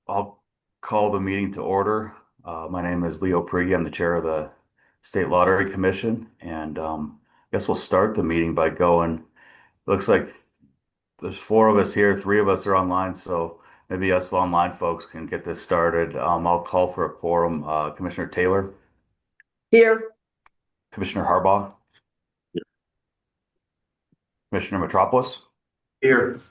I'll call the meeting to order. My name is Leo Prigge. I'm the chair of the State Lottery Commission, and I guess we'll start the meeting by going. Looks like there's four of us here, three of us are online, so maybe us online folks can get this started. I'll call for a quorum. Commissioner Taylor, Here. Commissioner Harbaugh, Commissioner Metropolis. Here.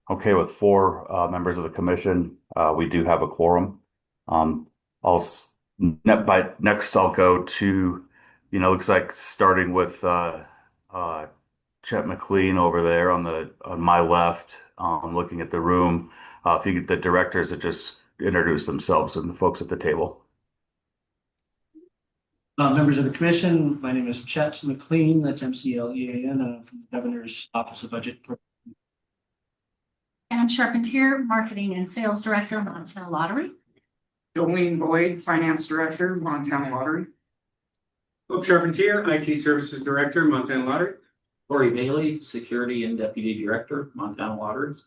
Okay, with four members of the commission, we do have a quorum. Um, I'll next I'll go to, looks like starting with uh, Chet McLean over there on my left, looking at the room. If you get the directors to just introduce themselves and the folks at the table. Members of the commission, my name is Chet McLean, that's McLean, from the Governor's Office of Budget. Ann Charpentier, Marketing and Sales Director, Montana Lottery. Jolene Boyd, Finance Director, Montana Lottery. Hope Charpentier, IT Services Director, Montana Lottery. Corey Bailey, Security and Deputy Director, Montana Lotteries.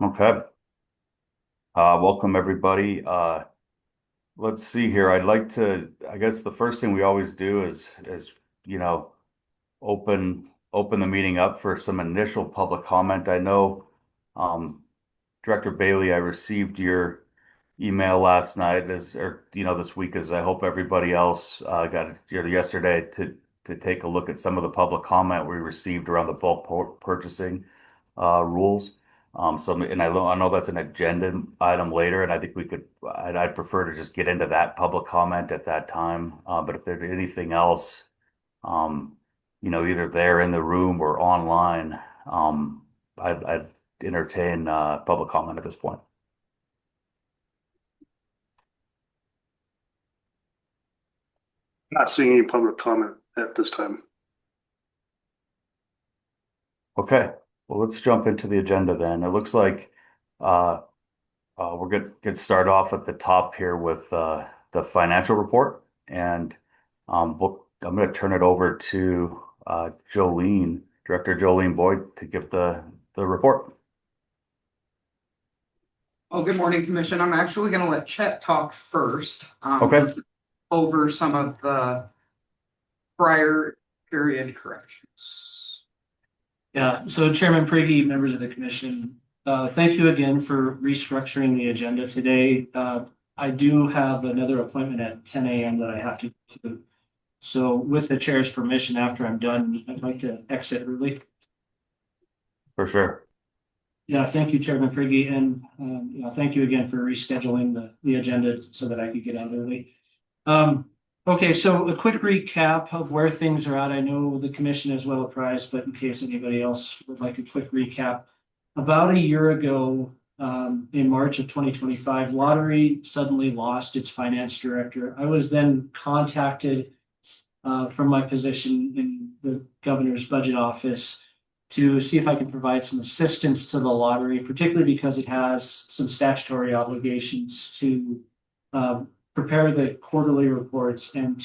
Okay. Welcome everybody. Let's see here. I guess the first thing we always do is open the meeting up for some initial public comment. I know, Director Bailey, I received your email last night this week, as I hope everybody else got it yesterday to take a look at some of the public comment we received around the bulk purchasing rules. And I know that's an agenda item later, and I think I'd prefer to just get into that public comment at that time. But if there's anything else, either there in the room or online, I'd entertain public comment at this point. Not seeing any public comment at this time. Okay, well, let's jump into the agenda then. It looks like we're going to get started off at the top here with the financial report, and I'm going to turn it over to Director Jolene Boyd, to give the report. Oh, good morning, Commission. I'm actually going to let Chet talk first. Okay. Over some of the prior period corrections. Yeah, so Chairman Prigge, members of the commission, thank you again for restructuring the agenda today. I do have another appointment at 10 a.m. that I have to do. So with the chair's permission, after I'm done, I'd like to exit early. For sure. Yeah, thank you, Chairman Prigge, and thank you again for rescheduling the agenda so that I could get out early. Okay, so a quick recap of where things are at. I know the commission is well apprised, but in case anybody else would like a quick recap. About a year ago, in March of 2025, Lottery suddenly lost its finance director. I was then contacted from my position in the governor's budget office to see if I could provide some assistance to the lottery, particularly because it has some statutory obligations to prepare the quarterly reports, and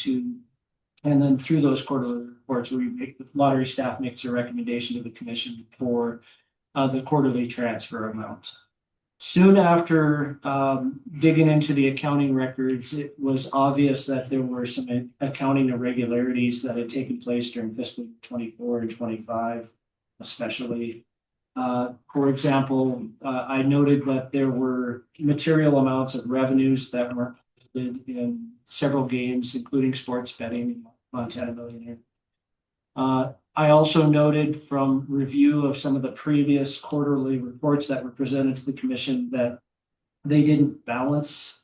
then through those quarterly reports, the lottery staff makes a recommendation to the commission for the quarterly transfer amount. Soon after digging into the accounting records, it was obvious that there were some accounting irregularities that had taken place during fiscal 24 and 25, especially. For example, I noted that there were material amounts of revenues that were in several games, including sports betting in Montana Millionaire. I also noted from review of some of the previous quarterly reports that were presented to the commission that they didn't balance.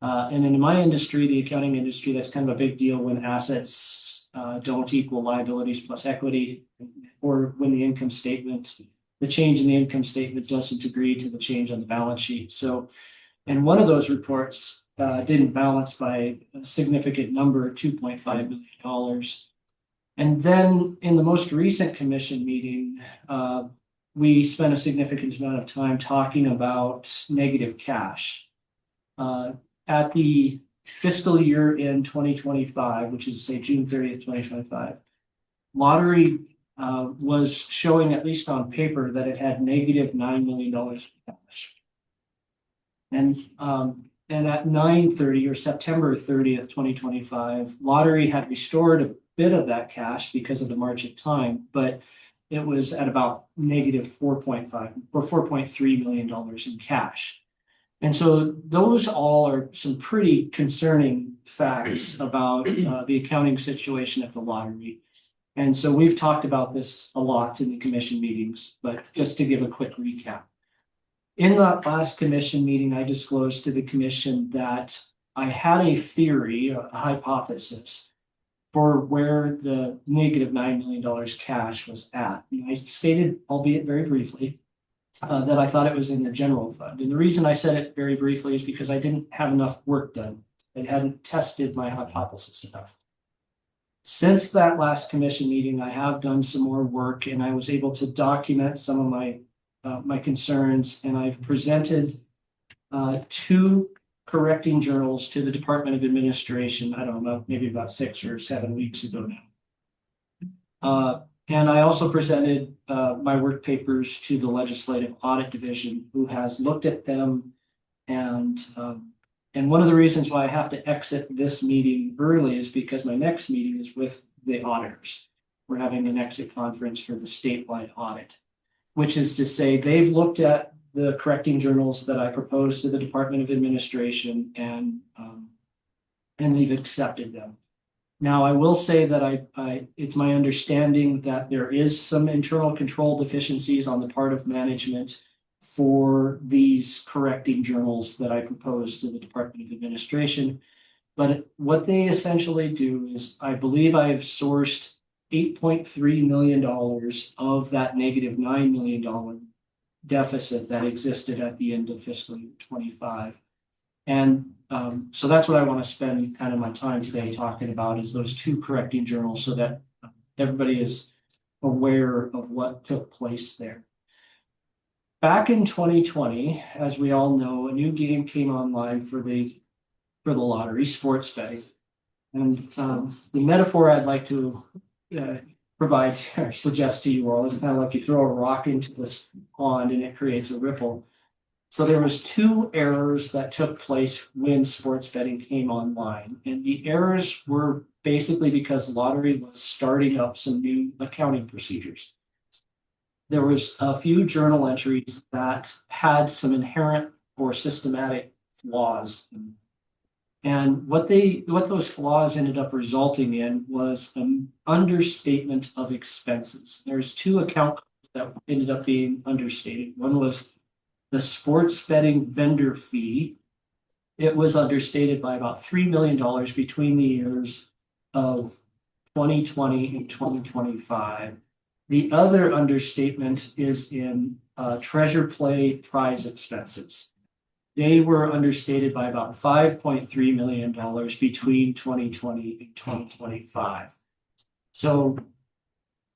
And in my industry, the accounting industry, that's kind of a big deal when assets don't equal liabilities plus equity, or when the change in the income statement doesn't agree to the change on the balance sheet. So, and one of those reports didn't balance by a significant number, $2.5 million. And then in the most recent commission meeting, we spent a significant amount of time talking about negative cash. At the fiscal year in 2025, which is say June 30th, 2025, Lottery was showing, at least on paper, that it had negative $9 million in cash. And at 9/30 or September 30th, 2025, lottery had restored a bit of that cash because of the march of time, but it was at about negative 4.5 or $4.3 million in cash. And so those all are some pretty concerning facts about the accounting situation at the lottery. And so we've talked about this a lot in the commission meetings, but just to give a quick recap. In that last commission meeting, I disclosed to the commission that I had a theory, a hypothesis, for where the negative $9 million cash was at. And I stated, albeit very briefly, that I thought it was in the general fund. And the reason I said it very briefly is because I didn't have enough work done. I hadn't tested my hypothesis enough. Since that last commission meeting, I have done some more work, and I was able to document some of my concerns, and I've presented 2 correcting journals to the Department of Administration. I don't know, maybe about 6 or 7 weeks ago now. And I also presented my work papers to the Legislative Audit Division, who has looked at them. And one of the reasons why I have to exit this meeting early is because my next meeting is with the auditors. We're having an exit conference for the statewide audit, which is to say they've looked at the correcting journals that I proposed to the Department of Administration, and they've accepted them. Now, I will say that it's my understanding that there is some internal control deficiencies on the part of management for these correcting journals that I proposed to the Department of Administration. But what they essentially do is, I believe I have sourced $8.3 million of that negative $9 million deficit that existed at the end of fiscal year 25. And so that's what I want to spend kind of my time today talking about, is those 2 correcting journals, so that everybody is aware of what took place there. Back in 2020, as we all know, a new game came online for the lottery, sports betting. And the metaphor I'd like to provide or suggest to you all is kind of like you throw a rock into this pond and it creates a ripple. So there was 2 errors that took place when sports betting came online. And the errors were basically because lottery was starting up some new accounting procedures. There was a few journal entries that had some inherent or systematic flaws. And what those flaws ended up resulting in was an understatement of expenses. There's 2 account codes that ended up being understated. One was the sports betting vendor fee. It was understated by about $3 million between the years of 2020 and 2025. The other understatement is in treasure play prize expenses. They were understated by about $5.3 million between 2020 and 2025. So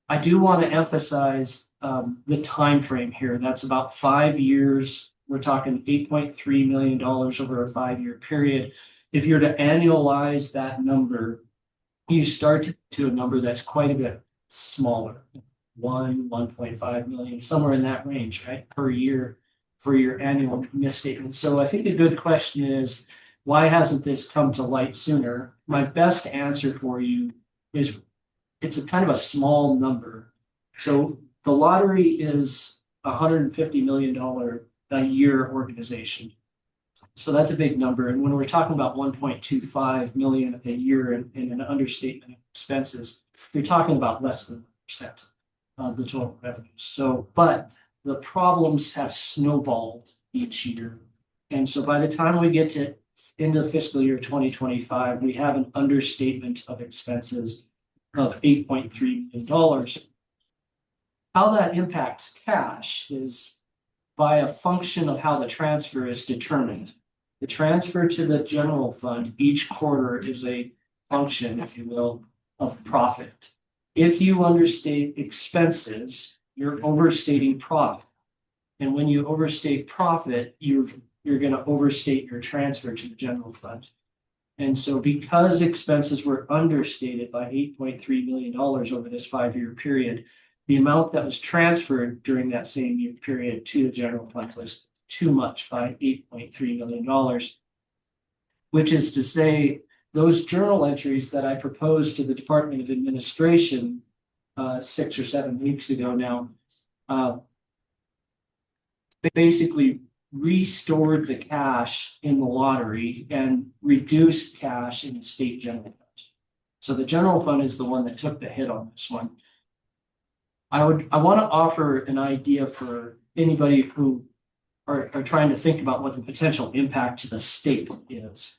I do want to emphasize the time frame here. That's about 5 years. We're talking $8.3 million over a 5-year period. If you're to annualize that number, you start to a number that's quite a bit smaller. 1.5 million, somewhere in that range, right, per year for your annual misstatement. So I think a good question is, why hasn't this come to light sooner? My best answer for you is it's a kind of a small number. So the lottery is $150 million a year organization. So that's a big number. And when we're talking about 1.25 million a year in an understatement of expenses, you're talking about less than 1% of the total revenues. So, but the problems have snowballed each year. And so by the time we get to into fiscal year 2025, we have an understatement of expenses of $8.3 million. How that impacts cash is by a function of how the transfer is determined. The transfer to the general fund each quarter is a function, if you will, of profit. If you understate expenses, you're overstating profit. And when you overstate profit, you're going to overstate your transfer to the general fund. And so because expenses were understated by $8.3 million over this 5-year period, the amount that was transferred during that same year period to the general fund was too much by $8.3 million, which is to say those journal entries that I proposed to the Department of Administration 6 or 7 weeks ago now, basically restored the cash in the lottery and reduced cash in the state general fund. So the general fund is the one that took the hit on this one. I want to offer an idea for anybody who are trying to think about what the potential impact to the state is.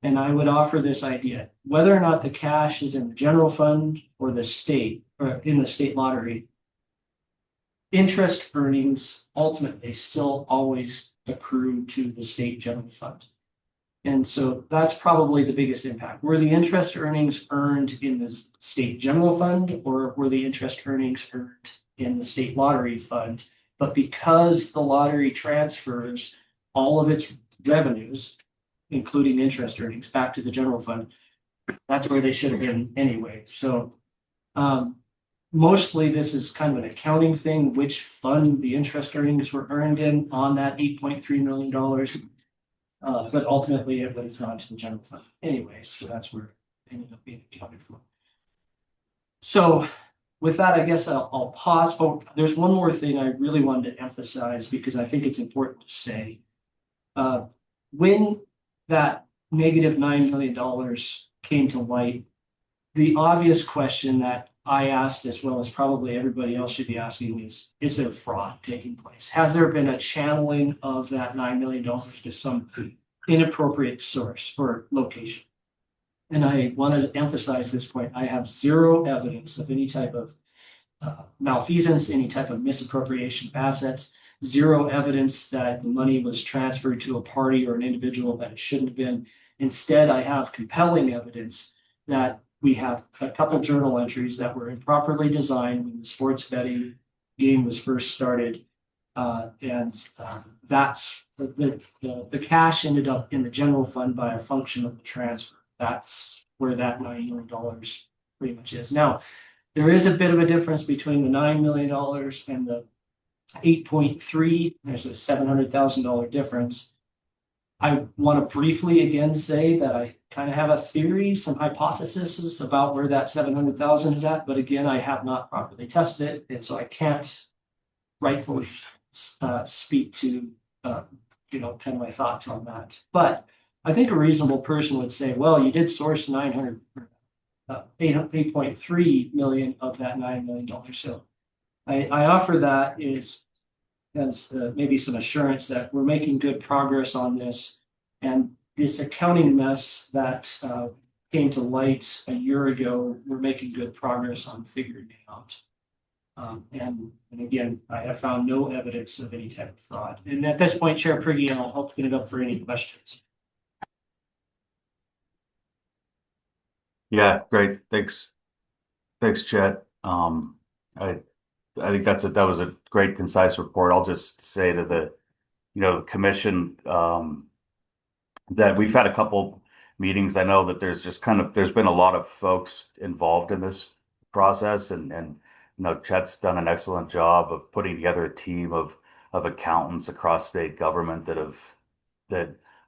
And I would offer this idea, whether or not the cash is in the general fund or the state or in the state lottery, interest earnings ultimately still always accrue to the state general fund. And so that's probably the biggest impact. Were the interest earnings earned in the state general fund, or were the interest earnings earned in the state lottery fund? But because the lottery transfers all of its revenues, including interest earnings, back to the general fund, that's where they should have been anyway. So mostly this is kind of an accounting thing, which fund the interest earnings were earned in on that $8.3 million. But ultimately it would have gone to the general fund anyway. So that's where it ended up being accounted for. So with that, I guess I'll pause. Oh, there's one more thing I really wanted to emphasize because I think it's important to say. When that negative $9 million came to light, the obvious question that I asked, as well as probably everybody else should be asking, is there fraud taking place? Has there been a channeling of that $9 million to some inappropriate source or location? And I wanted to emphasize this point. I have zero evidence of any type of malfeasance, any type of misappropriation of assets, zero evidence that the money was transferred to a party or an individual that it shouldn't have been. Instead, I have compelling evidence that we have a couple journal entries that were improperly designed when the sports betting game was first started. That's the cash ended up in the general fund by a function of the transfer. That's where that $9 million pretty much is. Now, there is a bit of a difference between the $9 million and the 8.3. There's a $700,000 difference. I want to briefly again say that I kind of have a theory, some hypotheses about where that 700,000 is at, but again, I have not properly tested it, and so I can't rightfully speak to kind of my thoughts on that. But I think a reasonable person would say, well, you did source 8.3 million of that $9 million. So I offer that as maybe some assurance that we're making good progress on this, and this accounting mess that came to light a year ago, we're making good progress on figuring it out. And again, I have found no evidence of any type of fraud. And at this point, Chair Priggy, I'll open it up for any questions. Yeah, great. Thanks, Chet. I think that was a great concise report. I'll just say to the commission that we've had a couple meetings. I know that there's been a lot of folks involved in this process, and Chet's done an excellent job of putting together a team of accountants across state government that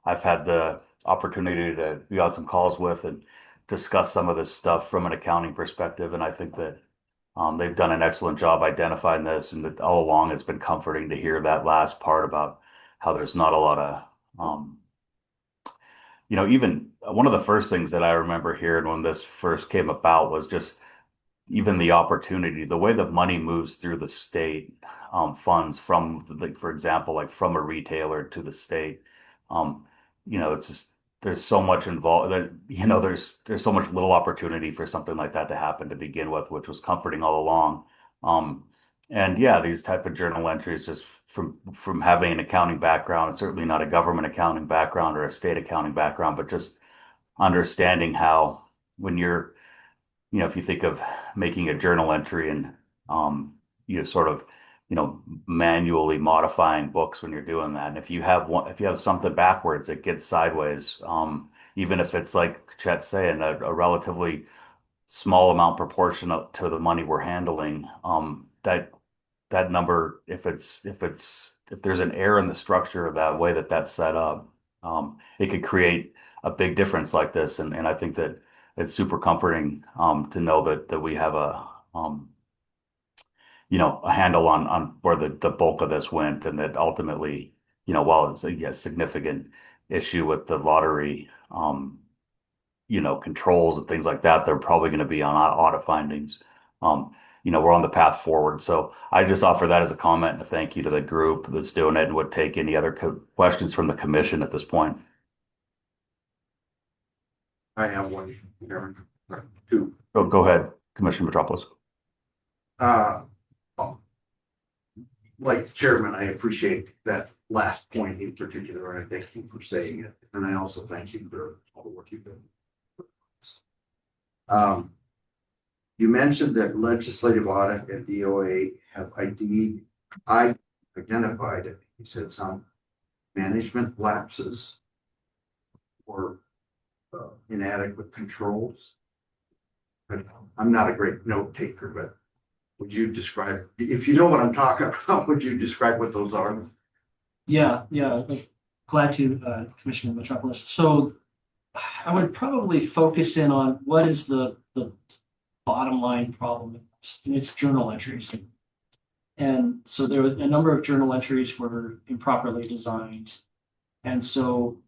I've had the opportunity to be on some calls with and discuss some of this stuff from an accounting perspective. And I think that they've done an excellent job identifying this, and that all along it's been comforting to hear that last part about how there's not a lot of, even one of the first things that I remember hearing when this first came about was just even the opportunity, the way the money moves through the state funds from, like, for example, like from a retailer to the state. It's just there's so much involved that there's so much little opportunity for something like that to happen to begin with, which was comforting all along. And yeah, these type of journal entries, just from having an accounting background, and certainly not a government accounting background or a state accounting background, but just understanding how when you're if you think of making a journal entry and sort of manually modifying books when you're doing that, and if you have something backwards, it gets sideways. Even if it's like Chet's saying, a relatively small amount proportional to the money we're handling, that number, if there's an error in the structure of that way that's set up, it could create a big difference like this. And I think that it's super comforting to know that we have a handle on where the bulk of this went, and that ultimately, while it's a significant issue with the lottery, controls and things like that, they're probably going to be on audit findings. We're on the path forward. So I just offer that as a comment and a thank you to the group that's doing it, and would take any other questions from the commission at this point. I have one, Chairman. Two. Go ahead, Commissioner Metropolis. Like the chairman, I appreciate that last point in particular, and I thank you for saying it. And I also thank you for all the work you've done. You mentioned that legislative audit and DOA have identified it. You said some management lapses or inadequate controls. But I'm not a great note taker, but would you describe, if you know what I'm talking about, would you describe what those are? Yeah, glad to, Commissioner Metropolis. So I would probably focus in on what is the bottom line problem, and it's journal entries. And so there were a number of journal entries were improperly designed. And so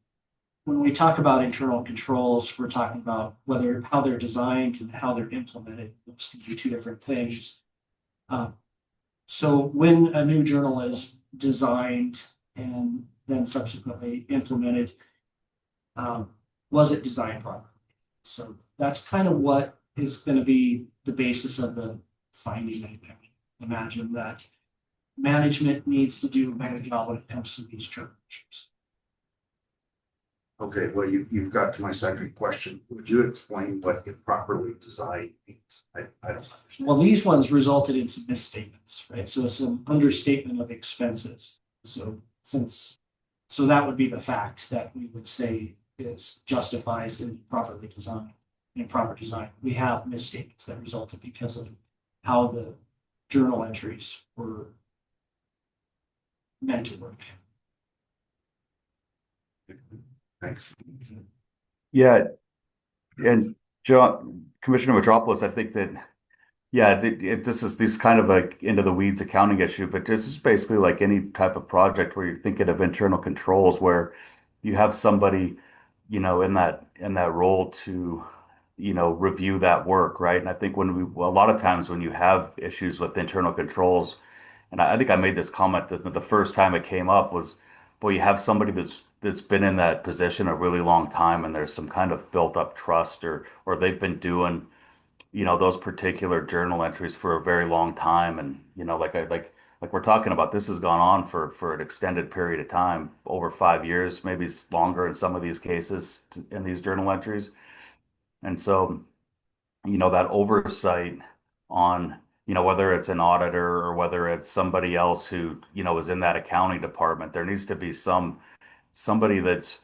when we talk about internal controls, we're talking about how they're designed and how they're implemented. Those can be two different things. So when a new journal is designed and then subsequently implemented, was it designed properly? So that's kind of what is going to be the basis of the finding. I imagine that management needs to do a better job when it comes to these journal issues. Okay, well, you've got to my second question. Would you explain what improperly designed means? I don't understand. Well, these ones resulted in some misstatements, right? So some understatement of expenses. So that would be the fact that we would say justifies the improper design. We have misstatements that resulted because of how the journal entries were meant to work. Thanks. Yeah, and Commissioner Metropolis, I think that, this is kind of like into the weeds accounting issue, but this is basically like any type of project where you're thinking of internal controls, where you have somebody, in that role to, review that work, right? And I think a lot of times when you have issues with internal controls, and I think I made this comment that the first time it came up was, boy, you have somebody that's been in that position a really long time, and there's some kind of built up trust, or they've been doing, those particular journal entries for a very long time. And, like we're talking about, this has gone on for an extended period of time, over 5 years, maybe it's longer in some of these cases in these journal entries. And so, that oversight on, whether it's an auditor or whether it's somebody else who, is in that accounting department, there needs to be somebody that's,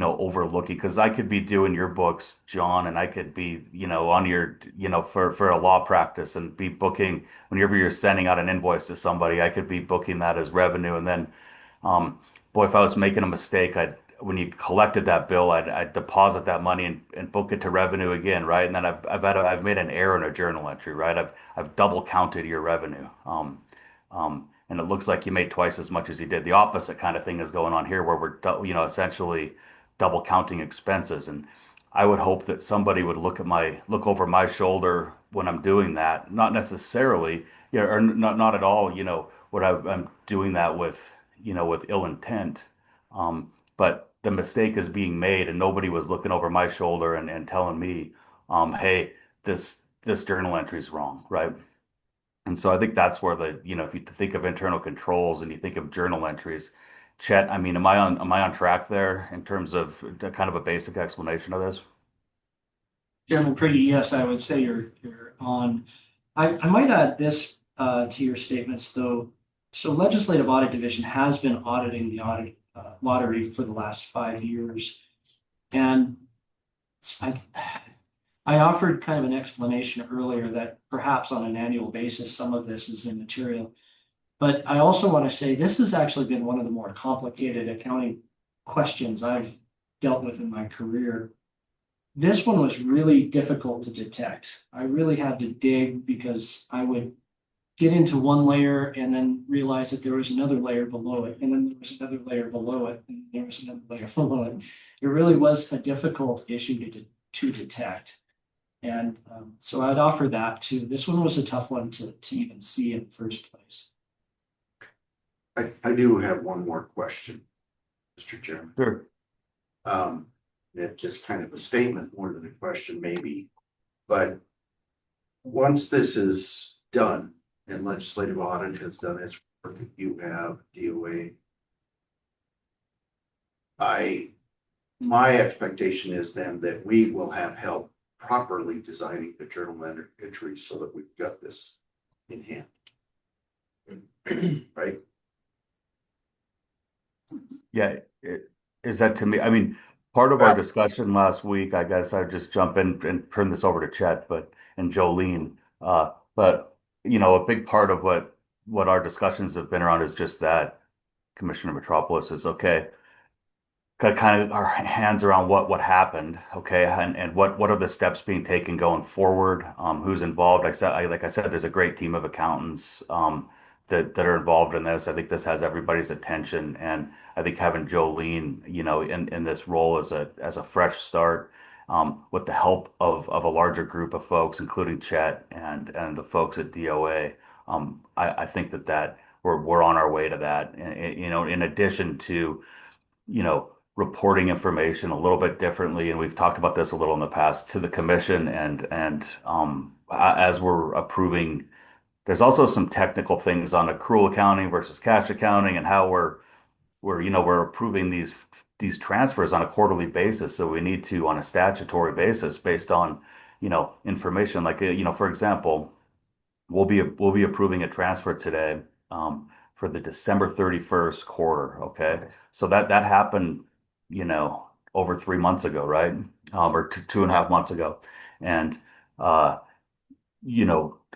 overlooking, because I could be doing your books, John, and I could be, on your, for a law practice, and be booking whenever you're sending out an invoice to somebody, I could be booking that as revenue. And then, boy, if I was making a mistake, when you collected that bill, I'd deposit that money and book it to revenue again, right? And then I've made an error in a journal entry, right? I've double counted your revenue. And it looks like you made twice as much as you did. The opposite kind of thing is going on here, where we're, essentially double counting expenses. And I would hope that somebody would look over my shoulder when I'm doing that. Not necessarily, or not at all, what I'm doing that with, with ill intent. But the mistake is being made, and nobody was looking over my shoulder and telling me, hey, this journal entry is wrong, right? And so I think that's where if you think of internal controls and you think of journal entries, Chet, I mean, am I on track there in terms of kind of a basic explanation of this? Chairman Priggy, yes, I would say you're on. I might add this to your statements, though. So Legislative Audit Division has been auditing the lottery for the last 5 years. And I offered kind of an explanation earlier that perhaps on an annual basis, some of this is immaterial. But I also want to say this has actually been one of the more complicated accounting questions I've dealt with in my career. This one was really difficult to detect. I really had to dig because I would get into one layer and then realize that there was another layer below it, and then there was another layer below it, and there was another layer below it. It really was a difficult issue to detect. And so I'd offer that too. This one was a tough one to even see in the first place. I do have one more question, Mr. Chairman. Sure. It's just kind of a statement more than a question maybe. But once this is done and legislative audit has done its work, you have DOA. My expectation is then that we will have help properly designing the journal entries so that we've got this in hand. Right? Yeah, is that to me? I mean, part of our discussion last week, I guess I'd just jump in and turn this over to Chet, and Jolene. But a big part of what our discussions have been around is just that Commissioner Metropolis is okay. Got kind of our hands around what happened, okay, and what are the steps being taken going forward? Who's involved? Like I said, there's a great team of accountants that are involved in this. I think this has everybody's attention, and I think having Jolene, in this role as a fresh start, with the help of a larger group of folks, including Chet and the folks at DOA, I think that we're on our way to that. And, in addition to reporting information a little bit differently, and we've talked about this a little in the past to the commission, and as we're approving, there's also some technical things on accrual accounting versus cash accounting, and how we're approving these transfers on a quarterly basis. So we need to, on a statutory basis, based on information like for example, we'll be approving a transfer today for the December 31st quarter. Okay, so that happened over 3 months ago, right? Or 2.5 months ago. And,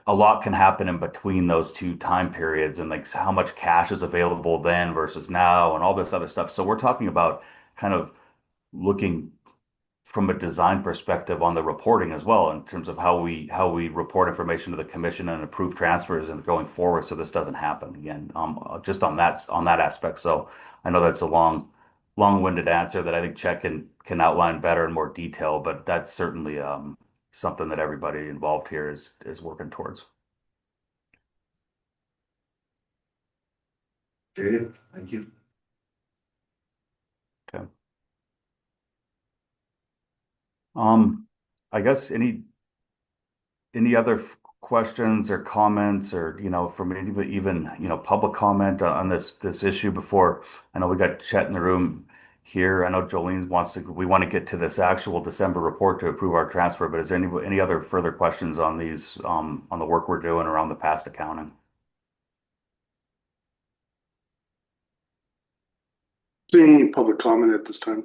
a lot can happen in between those two time periods, and like how much cash is available then versus now and all this other stuff. So we're talking about kind of looking from a design perspective on the reporting as well, in terms of how we report information to the commission and approve transfers and going forward, so this doesn't happen again. Just on that aspect. So I know that's a long-winded answer that I think Chet can outline better in more detail, but that's certainly something that everybody involved here is working towards. Okay, thank you. Okay. I guess any other questions or comments, or from even public comment on this issue before? I know we got Chet in the room here. I know Jolene we want to get to this actual December report to approve our transfer, but is there any other further questions on these on the work we're doing around the past accounting? Any public comment at this time?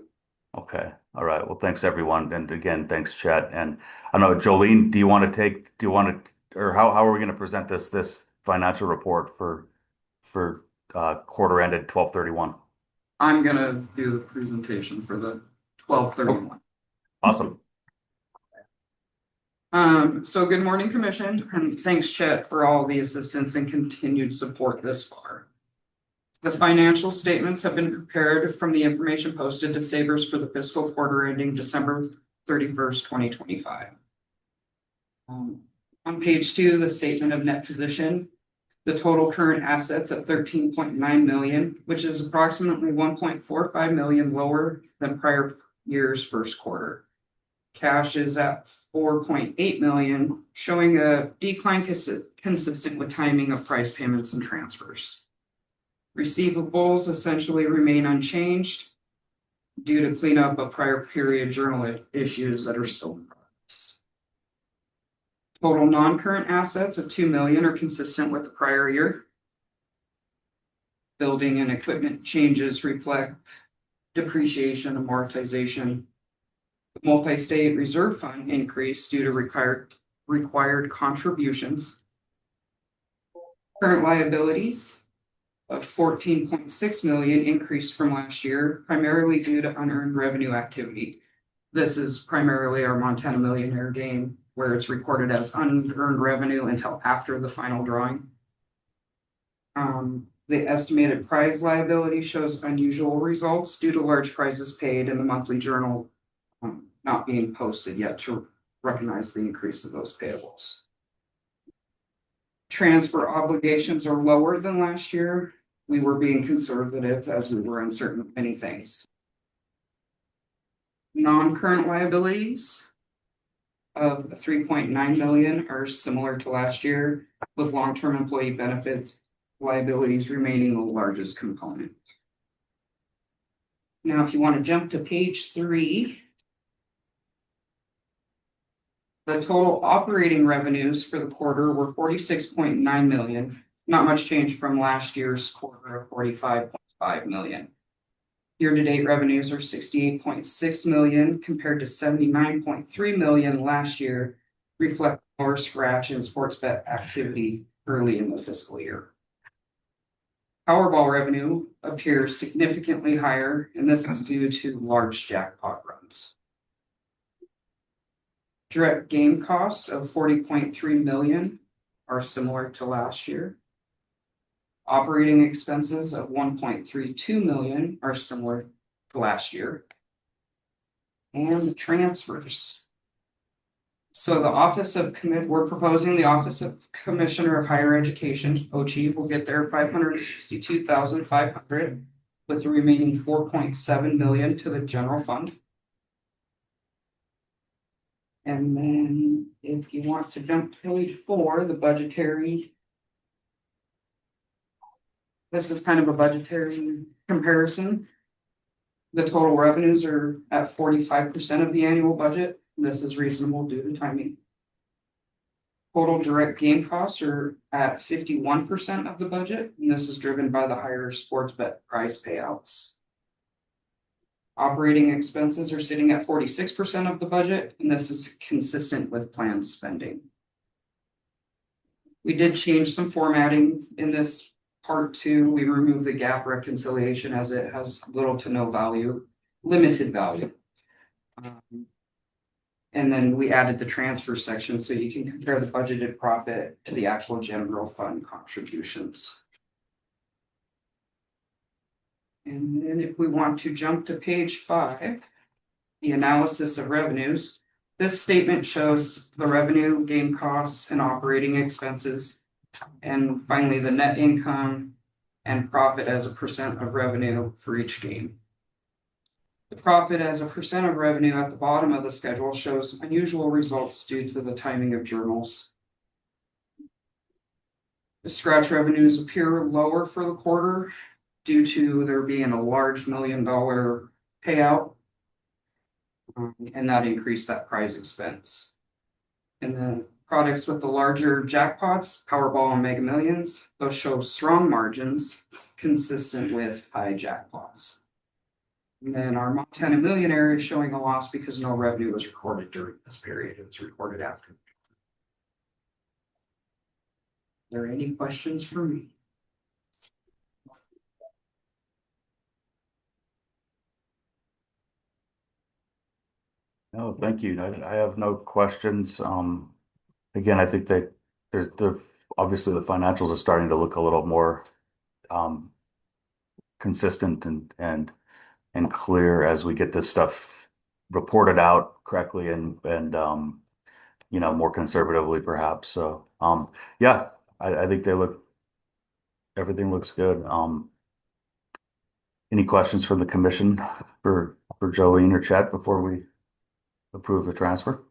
Okay. All right. Well, thanks everyone. And again, thanks, Chet. And I don't know, Jolene, or how are we going to present this financial report for quarter ended 12/31? I'm gonna do the presentation for the 12/31. Awesome. So good morning, Commission, and thanks, Chet, for all the assistance and continued support this far. The financial statements have been prepared from the information posted to Savers for the fiscal quarter ending December 31st, 2025. On page 2, the statement of net position, the total current assets of 13.9 million, which is approximately 1.45 million lower than prior year's first quarter. Cash is at 4.8 million, showing a decline consistent with timing of price payments and transfers. Receivables essentially remain unchanged due to cleanup of prior period journal issues that are still in progress. Total non-current assets of 2 million are consistent with the prior year. Building and equipment changes reflect depreciation, amortization. The Multi-state reserve fund increased due to required contributions. Current liabilities of 14.6 million increased from last year, primarily due to unearned revenue activity. This is primarily our Montana Millionaire game, where it's recorded as unearned revenue until after the final drawing. The estimated prize liability shows unusual results due to large prizes paid in the monthly journal not being posted yet to recognize the increase of those payables. Transfer obligations are lower than last year. We were being conservative as we were uncertain of many things. Non-current liabilities of 3.9 million are similar to last year, with long-term employee benefits liabilities remaining the largest component. Now, if you want to jump to page 3, the total operating revenues for the quarter were 46.9 million, not much change from last year's quarter of 45.5 million. Year-to-date revenues are 68.6 million compared to 79.3 million last year, reflecting more scratch and sports bet activity early in the fiscal year. Powerball revenue appears significantly higher, and this is due to large jackpot runs. Direct game costs of 40.3 million are similar to last year. Operating expenses of 1.32 million are similar to last year. And the transfers. So we're proposing the Office of Commissioner of Higher Education, OCHE, will get their 562,500 with the remaining 4.7 million to the general fund. And then if you want to jump to page 4, the budgetary. This is kind of a budgetary comparison. The total revenues are at 45% of the annual budget. This is reasonable due to timing. Total direct game costs are at 51% of the budget, and this is driven by the higher sports bet prize payouts. Operating expenses are sitting at 46% of the budget, and this is consistent with planned spending. We did change some formatting in this part 2. We removed the gap reconciliation as it has little to no value, limited value. And then we added the transfer section so you can compare the budgeted profit to the actual general fund contributions. And then if we want to jump to page 5, the analysis of revenues, this statement shows the revenue, game costs, and operating expenses. And finally, the net income and profit as a percent of revenue for each game. The profit as a percent of revenue at the bottom of the schedule shows unusual results due to the timing of journals. The scratch revenues appear lower for the quarter due to there being a large $1 million payout, and that increased that prize expense. And then products with the larger jackpots, Powerball and Mega Millions, those show strong margins consistent with high jackpots. And then our Montana Millionaire is showing a loss because no revenue was recorded during this period. It was recorded after. Are there any questions for me? No, thank you. I have no questions. Again, I think that there's obviously the financials are starting to look a little more consistent and clear as we get this stuff reported out correctly and more conservatively perhaps. So yeah, I think everything looks good. Any questions from the commission for Jolene or Chet before we approve the transfer?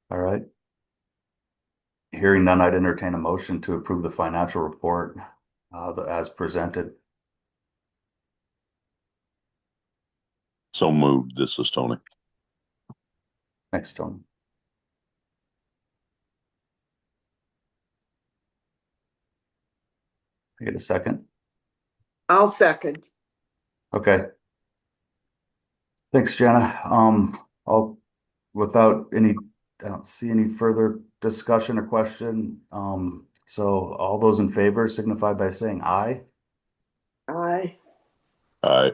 All right. Hearing none, I'd entertain a motion to approve the financial report as presented. So moved. This is Tony. Thanks, Tony. I get a second. I'll second. Okay. Thanks, Jenna. I'll, without any, I don't see any further discussion or question. So all those in favor signify by saying aye. Aye. Aye.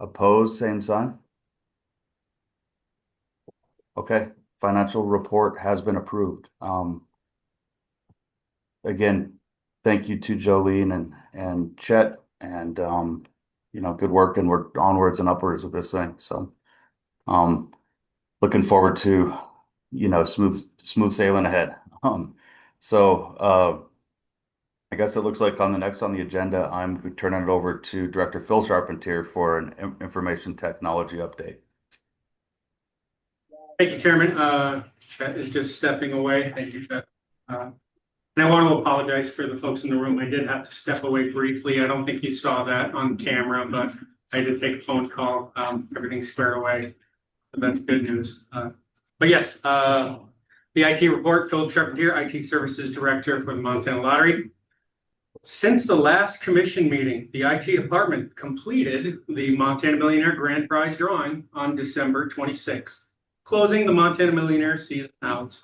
Opposed, same sign. Okay, financial report has been approved. Again, thank you to Jolene and Chet, and good work, and we're onwards and upwards with this thing. So, looking forward to, smooth sailing ahead. So I guess it looks like on the agenda, I'm turning it over to Director Phil Charpentier for an information technology update. Thank you, Chairman. Chet is just stepping away. Thank you, Chet. And I want to apologize for the folks in the room. I did have to step away briefly. I don't think you saw that on camera, but I did take a phone call. Everything's squared away. So that's good news. But yes, the IT report, Phil Charpentier, IT Services Director for the Montana Lottery. Since the last commission meeting, the IT department completed the Montana Millionaire Grand Prize drawing on December 26th, closing the Montana Millionaire season out.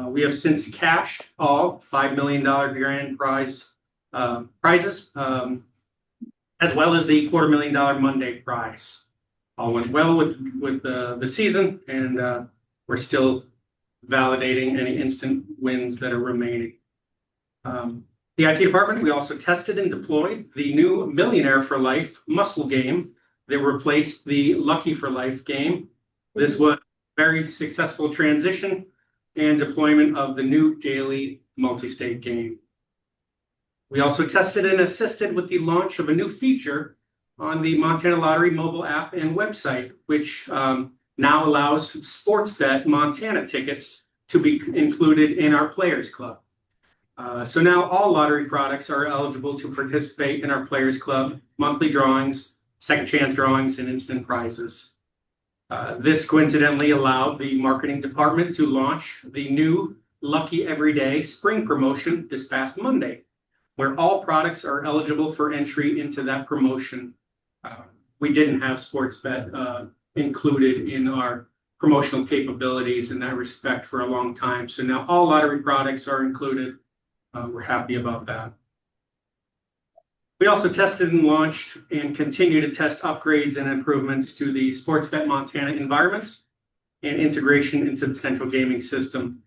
We have since cashed all $5 million grand prize prizes, as well as the $250,000 Monday prize. All went well with the season, and we're still validating any instant wins that are remaining. The IT department, we also tested and deployed the new Millionaire for Life muscle game that replaced the Lucky for Life game. This was a very successful transition and deployment of the new daily multi-state game. We also tested and assisted with the launch of a new feature on the Montana Lottery mobile app and website, which now allows Sportsbet Montana tickets to be included in our Players Club. So now all lottery products are eligible to participate in our Players Club, monthly drawings, second chance drawings, and instant prizes. This coincidentally allowed the marketing department to launch the new Lucky Everyday spring promotion this past Monday, where all products are eligible for entry into that promotion. We didn't have Sportsbet included in our promotional capabilities in that respect for a long time. So now all lottery products are included. We're happy about that. We also tested and launched and continue to test upgrades and improvements to the Sportsbet Montana environments and integration into the central gaming system.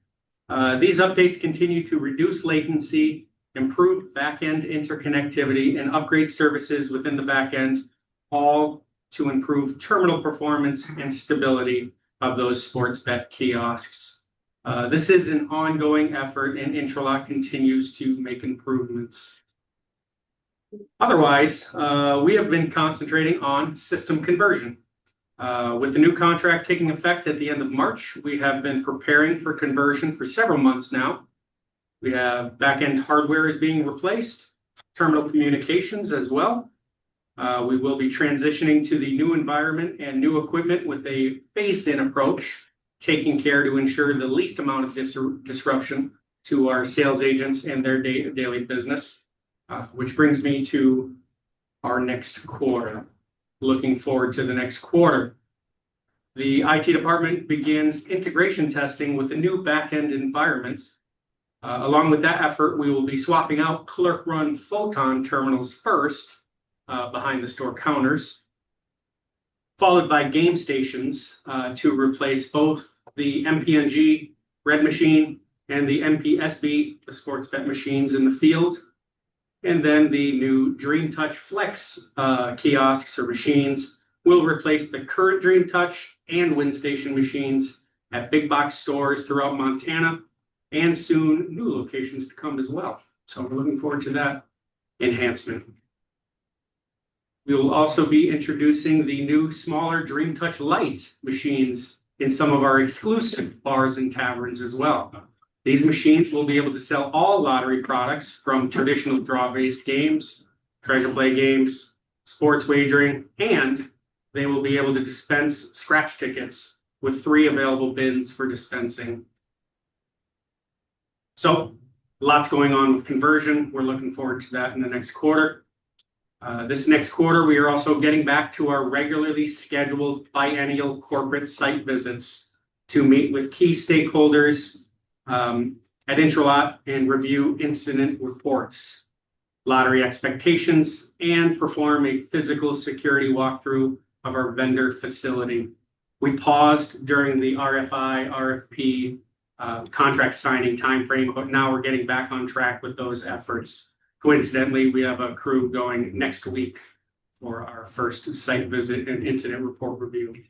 These updates continue to reduce latency, improve back-end interconnectivity, and upgrade services within the back-end, all to improve terminal performance and stability of those Sportsbet kiosks. This is an ongoing effort, and Intralot continues to make improvements. Otherwise, we have been concentrating on system conversion. With the new contract taking effect at the end of March, we have been preparing for conversion for several months now. We have back-end hardware is being replaced, terminal communications as well. We will be transitioning to the new environment and new equipment with a phased-in approach, taking care to ensure the least amount of disruption to our sales agents and their daily business. Which brings me to our next quarter. Looking forward to the next quarter. The IT department begins integration testing with the new back-end environment. Along with that effort, we will be swapping out clerk-run photon terminals first behind the store counters, followed by game stations to replace both the MPNG red machine and the MPSB, the Sportsbet machines in the field. And then the new Dream Touch Flex kiosks or machines will replace the current Dream Touch and Win Station machines at big box stores throughout Montana, and soon new locations to come as well. So we're looking forward to that enhancement. We will also be introducing the new smaller Dream Touch Lite machines in some of our exclusive bars and taverns as well. These machines will be able to sell all lottery products from traditional draw-based games, treasure play games, sports wagering, and they will be able to dispense scratch tickets with 3 available bins for dispensing. So Lots going on with conversion. We're looking forward to that in the next quarter. This next quarter, we are also getting back to our regularly scheduled biennial corporate site visits to meet with key stakeholders at Intralot and review incident reports, lottery expectations, and perform a physical security walkthrough of our vendor facility. We paused during the RFI, RFP contract signing timeframe, but now we're getting back on track with those efforts. Coincidentally, we have a crew going next week for our first site visit and incident report review.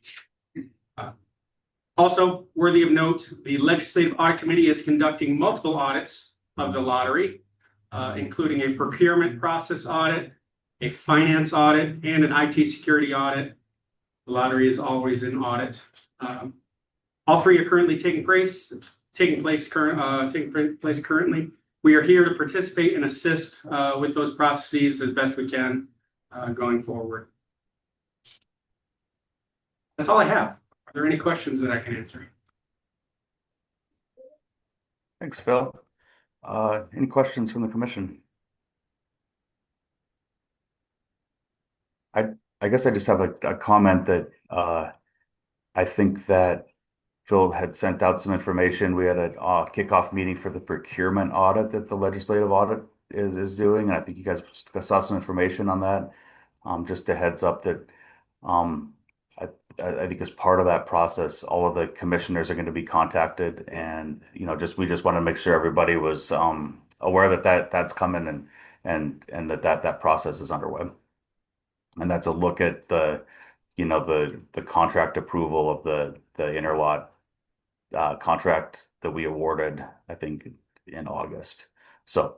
Also, worthy of note, the Legislative Audit Committee is conducting multiple audits of the lottery, including a procurement process audit, a finance audit, and an IT security audit. The lottery is always in audit. All three are currently taking place currently. We are here to participate and assist with those processes as best we can going forward. That's all I have. Are there any questions that I can answer? Thanks, Phil. Any questions from the commission? I guess I just have a comment that I think that Phil had sent out some information. We had a kickoff meeting for the procurement audit that the legislative audit is doing, and I think you guys saw some information on that. Just a heads up that I think as part of that process, all of the commissioners are going to be contacted, and we just want to make sure everybody was aware that that's coming and that process is underway. And that's a look at the contract approval of the Intralot contract that we awarded, I think, in August. So,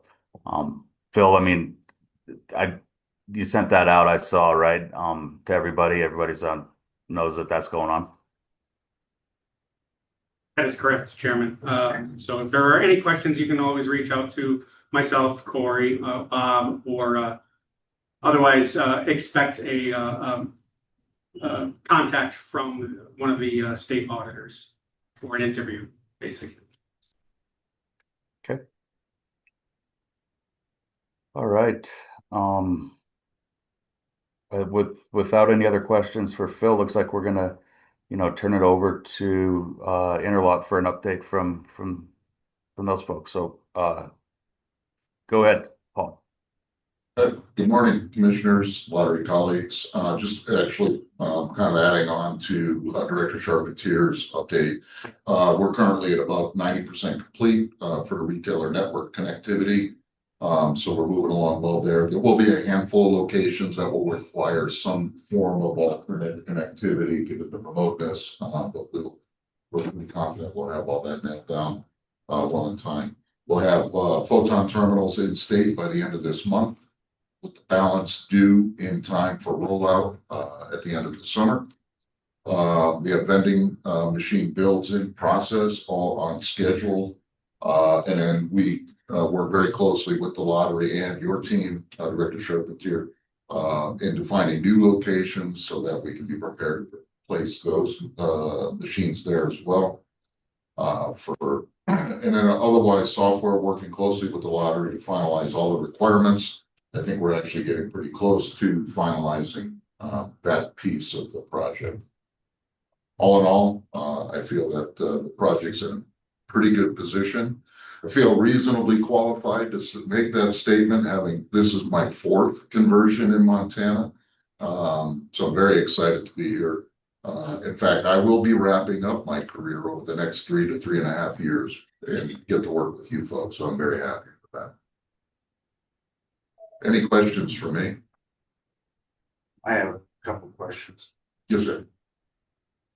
Phil, I mean, you sent that out, I saw, right? To everybody. Everybody's knows that that's going on. That is correct, Chairman. So if there are any questions, you can always reach out to myself, Corey, Bob, or otherwise expect a contact from one of the state auditors for an interview, basically. Okay. All right. Without any other questions for Phil, looks like we're gonna, turn it over to Intralot for an update from those folks. So go ahead, Paul. Good morning, commissioners, lottery colleagues. Just actually kind of adding on to Director Charpentier's update. We're currently at about 90% complete for the retailer network connectivity. So we're moving along well there. There will be a handful of locations that will require some form of alternate connectivity given the remoteness, but we're really confident we'll have all that nailed down well in time. We'll have photon terminals in state by the end of this month, with the balance due in time for rollout at the end of the summer. We have vending machine builds in process, all on schedule. And then we work very closely with the lottery and your team, Director Charpentier, in defining new locations so that we can be prepared to place those machines there as well. And then otherwise, software working closely with the lottery to finalize all the requirements. I think we're actually getting pretty close to finalizing that piece of the project. All in all, I feel that the project's in a pretty good position. I feel reasonably qualified to make that statement, this is my 4th conversion in Montana. So I'm very excited to be here. In fact, I will be wrapping up my career over the next 3 to 3.5 years and get to work with you folks. So I'm very happy with that. Any questions for me? I have a couple of questions. Yes, sir.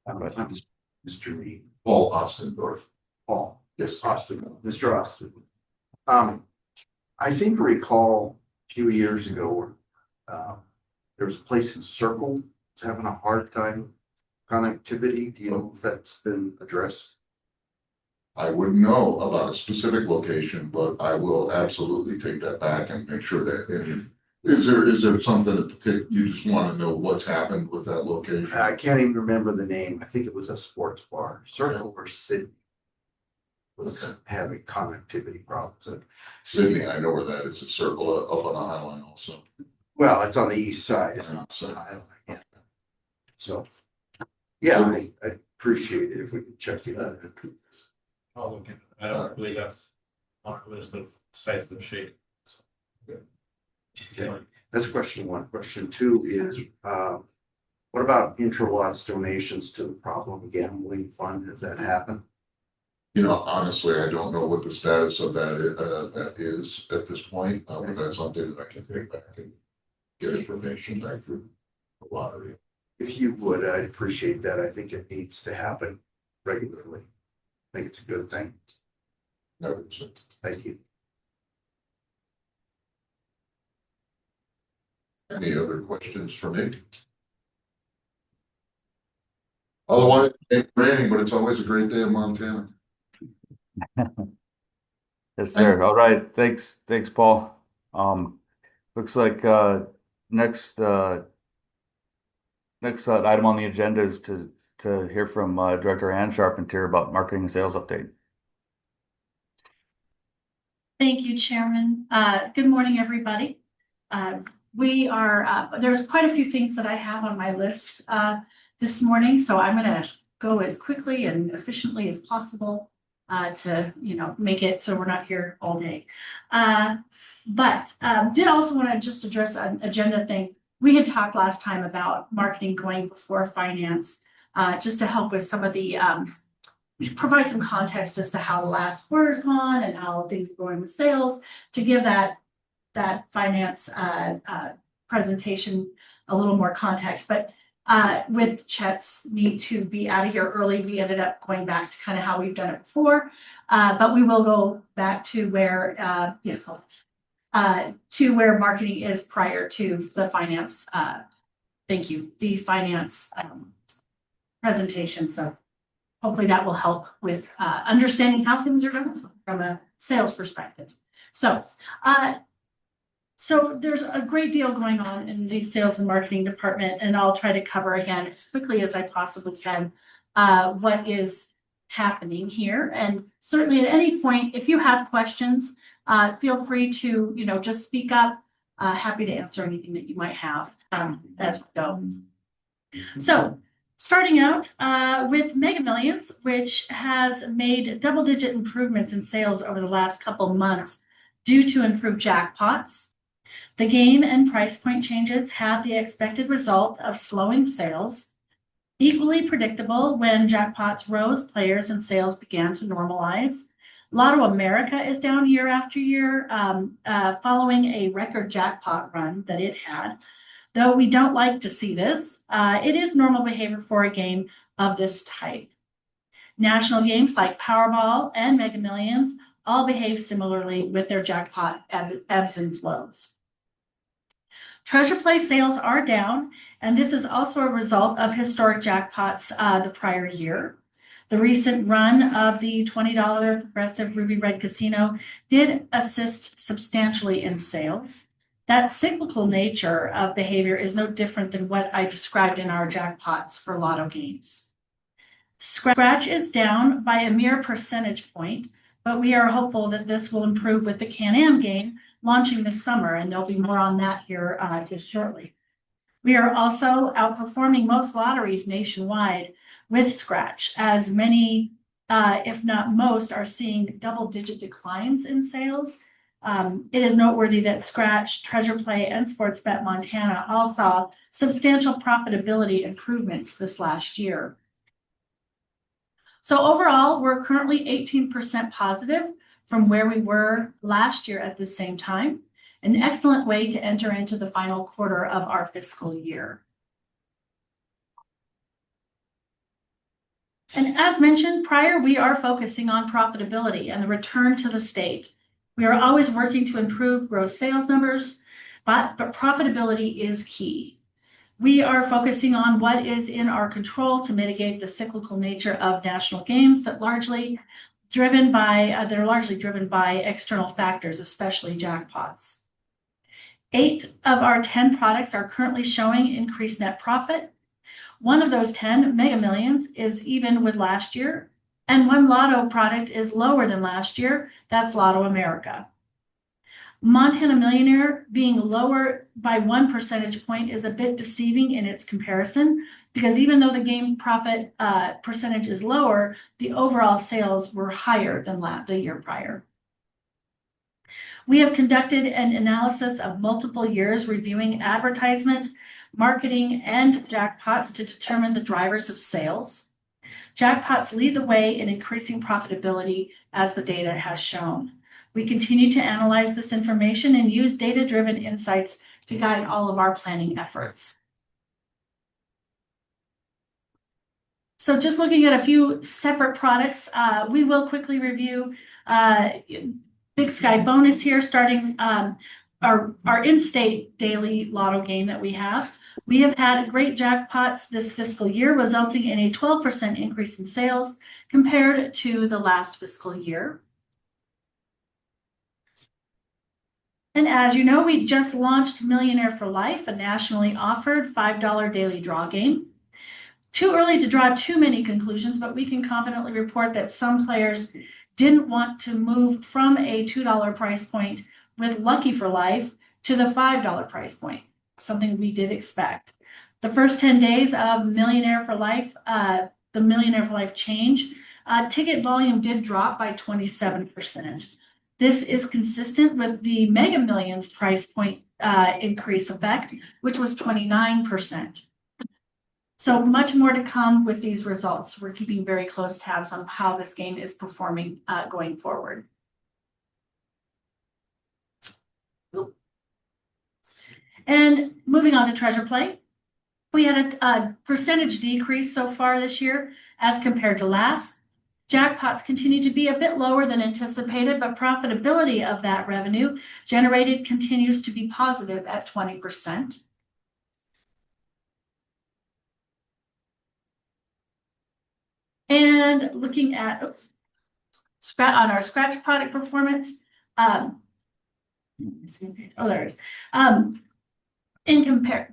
Mr. Lee. Paul Ostendorf. Paul. Yes. Austin. Mr. Austin. I seem to recall a few years ago there was a place in Circle that's having a hard time connectivity. Do you know if that's been addressed? I wouldn't know about a specific location, but I will absolutely take that back and make sure that is there something that you just want to know what's happened with that location? I can't even remember the name. I think it was a sports bar, Circle or City. was having connectivity problems. Sydney, I know where that is. It's circle up on the Highline also. Well, it's on the east side. It's not So, yeah. So, yeah, I appreciate it if we could check it out. I'll look into it. I don't believe that's on our list of sites that shake. So, Okay. That's question one. Question two is, what about Intralot's donations to the Problem Gambling Fund? Has that happened? you know, honestly, I don't know what the status of that is at this point. But that's something that I can take back and get information back through the lottery. If you would, I'd appreciate that. I think it needs to happen regularly. I think it's a good thing. That was it. Thank you. Any other questions for me? Otherwise, it's raining, but it's always a great day in Montana. Yes, sir. All right. Thanks, Paul. Looks like next item on the agenda is to hear from Director Ann Charpentier about marketing and sales update. Thank you, Chairman. Good morning, everybody. There's quite a few things that I have on my list this morning, so I'm going to go as quickly and efficiently as possible to make it so we're not here all day. But did also want to just address an agenda thing. We had talked last time about marketing going before finance, just to help with some of the provide some context as to how the last quarter's gone and how things are going with sales, to give that finance presentation a little more context. But with Chet's need to be out of here early, we ended up going back to kind of how we've done it before. But we will go back to where to where marketing is prior to the finance. Thank you, the finance presentation. So hopefully that will help with understanding how things are done from a sales perspective. So there's a great deal going on in the sales and marketing department, and I'll try to cover again as quickly as I possibly can what is happening here. And certainly at any point, if you have questions, feel free to just speak up. Happy to answer anything that you might have as we go. So starting out with Mega Millions, which has made double-digit improvements in sales over the last couple months due to improved jackpots. The game and price point changes had the expected result of slowing sales. Equally predictable, when jackpots rose, players and sales began to normalize. Lotto America is down year after year, following a record jackpot run that it had. Though we don't like to see this, it is normal behavior for a game of this type. National games like Powerball and Mega Millions all behave similarly with their jackpot ebbs and flows. Treasure Play sales are down, and this is also a result of historic jackpots the prior year. The recent run of the $20 Progressive Ruby Red Casino did assist substantially in sales. That cyclical nature of behavior is no different than what I described in our jackpots for lotto games. Scratch is down by a mere percentage point, but we are hopeful that this will improve with the Can-Am game launching this summer, and there'll be more on that here just shortly. We are also outperforming most lotteries nationwide with Scratch, as many, if not most, are seeing double-digit declines in sales. It is noteworthy that Scratch, Treasure Play, and Sportsbet Montana all saw substantial profitability improvements this last year. So overall, we're currently 18% positive from where we were last year at the same time, an excellent way to enter into the final quarter of our fiscal year. And as mentioned prior, we are focusing on profitability and the return to the state. We are always working to improve gross sales numbers, but profitability is key. We are focusing on what is in our control to mitigate the cyclical nature of national games that they're largely driven by external factors, especially jackpots. 8 of our 10 products are currently showing increased net profit. One of those 10, Mega Millions, is even with last year. And one lotto product is lower than last year. That's Lotto America. Montana Millionaire being lower by 1 percentage point is a bit deceiving in its comparison, because even though the game profit percentage is lower, the overall sales were higher than the year prior. We have conducted an analysis of multiple years reviewing advertisement, marketing, and jackpots to determine the drivers of sales. Jackpots lead the way in increasing profitability, as the data has shown. We continue to analyze this information and use data-driven insights to guide all of our planning efforts. So just looking at a few separate products, we will quickly review Big Sky Bonus here, starting our in-state daily lotto game that we have. We have had great jackpots this fiscal year, resulting in a 12% increase in sales compared to the last fiscal year. And as you know, we just launched Millionaire for Life, a nationally offered $5 daily draw game. Too early to draw too many conclusions, but we can confidently report that some players didn't want to move from a $2 price point with Lucky for Life to the $5 price point, something we did expect. The first 10 days of Millionaire for Life, the Millionaire for Life change, ticket volume did drop by 27%. This is consistent with the Mega Millions price point increase effect, which was 29%. So much more to come with these results. We're keeping very close tabs on how this game is performing going forward. And moving on to Treasure Play, we had a percentage decrease so far this year as compared to last. Jackpots continue to be a bit lower than anticipated, but profitability of that revenue generated continues to be positive at 20%. And looking at on our Scratch product performance, there it is.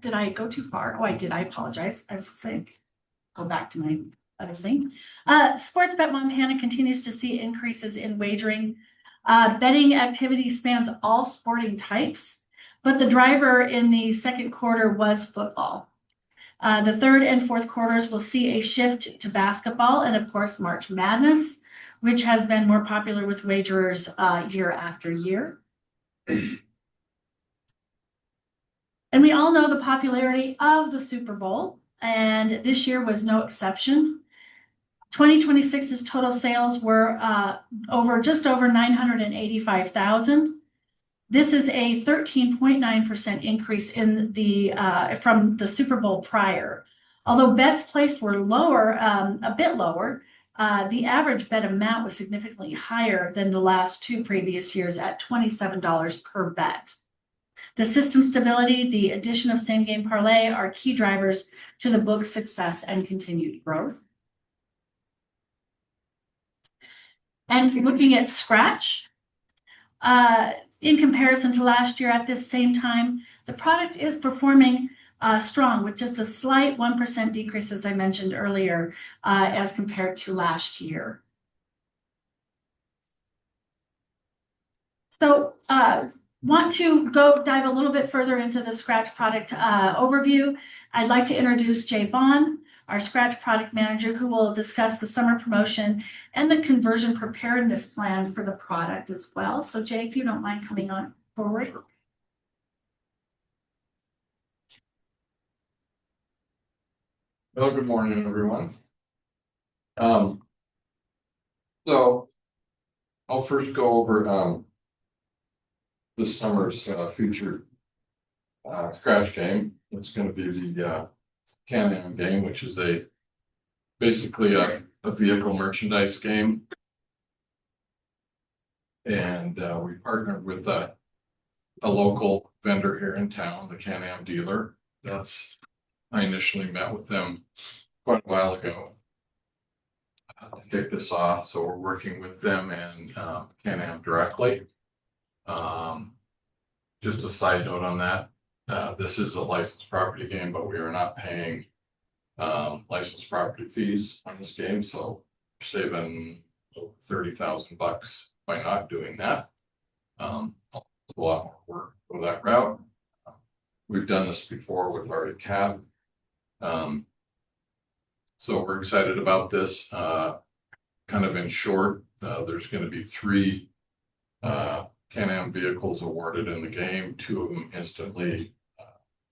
Did I go too far? Oh, I did. I apologize. I was saying, go back to my other thing. Sportsbet Montana continues to see increases in wagering. Betting activity spans all sporting types, but the driver in the second quarter was football. The third and fourth quarters will see a shift to basketball and, of course, March Madness, which has been more popular with wagerers year after year. And we all know the popularity of the Super Bowl, and this year was no exception. 2026's total sales were just over 985,000. This is a 13.9% increase in from the Super Bowl prior. Although bets placed were lower, a bit lower, the average bet amount was significantly higher than the last two previous years at $27 per bet. The system stability, the addition of same-game parlay are key drivers to the book's success and continued growth. And looking at Scratch, in comparison to last year at this same time, the product is performing strong with just a slight 1% decrease, as I mentioned earlier, as compared to last year. So want to dive a little bit further into the Scratch product overview. I'd like to introduce Jay Bond, our Scratch product manager, who will discuss the summer promotion and the conversion preparedness plan for the product as well. So Jay, if you don't mind coming on forward. Well, good morning, everyone. So I'll first go over this summer's featured Scratch game. It's going to be the Can-Am game, which is basically a vehicle merchandise game. And we partnered with a local vendor here in town, the Can-Am dealer. I initially met with them quite a while ago to kick this off. So we're working with them and Can-Am directly. Just a side note on that, this is a licensed property game, but we are not paying licensed property fees on this game. So saving $30,000 by not doing that. A lot more work for that route. We've done this before with our cab. So we're excited about this. Kind of in short, there's going to be 3 Can-Am vehicles awarded in the game, 2 of them instantly,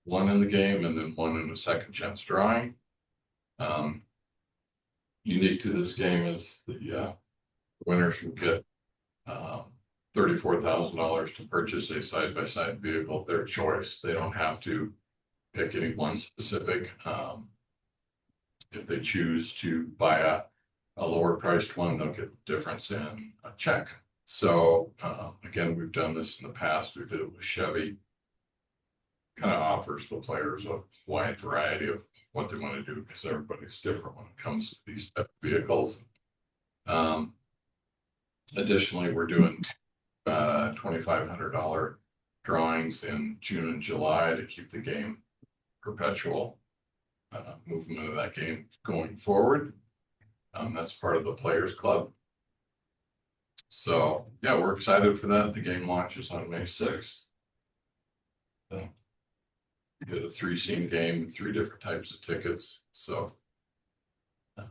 1 in the game, and then 1 in a second chance drawing. Unique to this game is the winners will get $34,000 to purchase a side-by-side vehicle of their choice. They don't have to pick any one specific. If they choose to buy a lower priced one, they'll get the difference in a check. So again, we've done this in the past. We did it with Chevy. Kind of offers the players a wide variety of what they want to do because everybody's different when it comes to these type of vehicles. Additionally, we're doing $2,500 drawings in June and July to keep the game perpetual movement of that game going forward. That's part of the Players Club. So yeah, we're excited for that. The game launches on May 6th. We did a 3-scene game, 3 different types of tickets. So if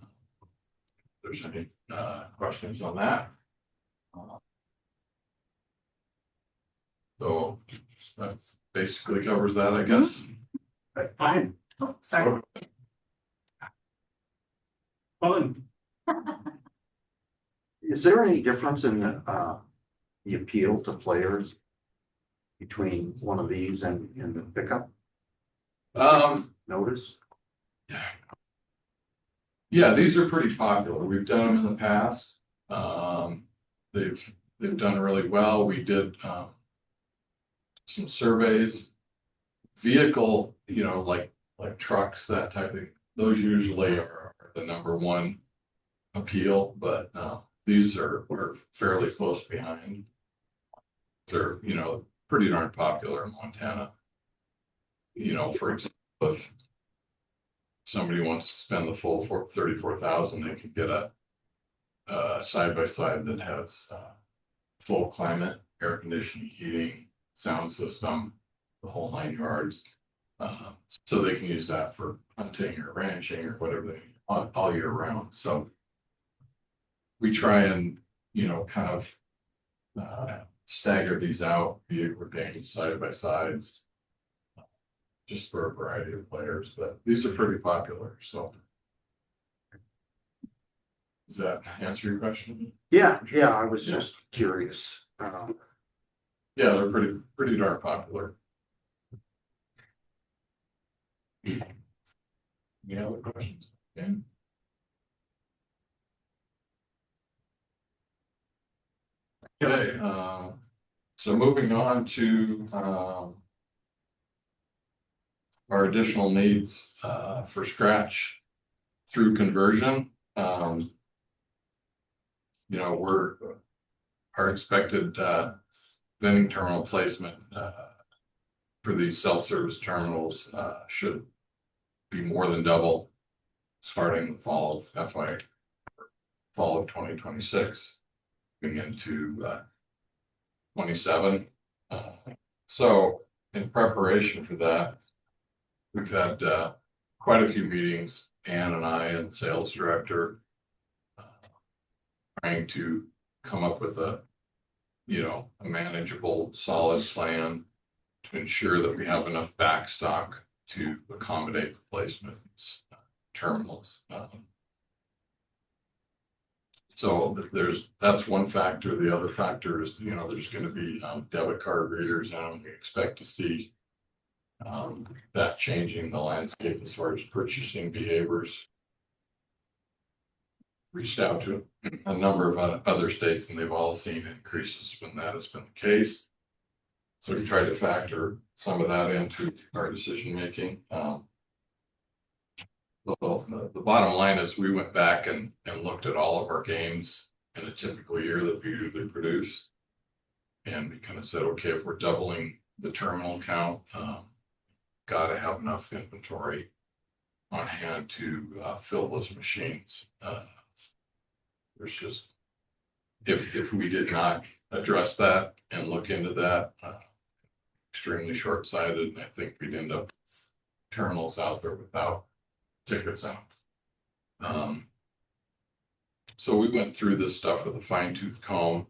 there's any questions on that. So that basically covers that, I guess. Fine. Oh, sorry. Fun. Is there any difference in the appeal to players between one of these and the pickup? Notice? Yeah, these are pretty popular. We've done them in the past. They've done really well. We did some surveys. Vehicle, like trucks, that type of, those usually are the #1 appeal, but these are fairly close behind. They're, pretty darn popular in Montana. For example, if somebody wants to spend the full $34,000, they can get a side-by-side that has full climate, air conditioning, heating, sound system, the whole 9 yards. So they can use that for hunting or ranching or whatever they need all year round. So we try and, kind of stagger these out, vehicle games, side-by-sides, just for a variety of players, but these are pretty popular. So does that answer your question? Yeah, I was just curious. Yeah, they're pretty darn popular. Any other questions? Okay. Okay, so moving on to our additional needs for Scratch through conversion. Our expected vending terminal placement for these self-service terminals should be more than double starting the fall of 2026 going into 27. So in preparation for that, we've had quite a few meetings, Ann and I and the sales director, trying to come up with a manageable, solid plan to ensure that we have enough backstock to accommodate the placement of these terminals. So that's one factor. The other factor is, there's going to be debit card readers, and we expect to see that changing the landscape as far as purchasing behaviors. Reached out to a number of other states, and they've all seen increases when that has been the case. So we tried to factor some of that into our decision making. The bottom line is we went back and looked at all of our games in a typical year that we usually produce. And we kind of said, okay, if we're doubling the terminal count, got to have enough inventory on hand to fill those machines. There's just, if we did not address that and look into that, extremely short-sighted, and I think we'd end up with terminals out there without tickets out. So we went through this stuff with a fine-tooth comb,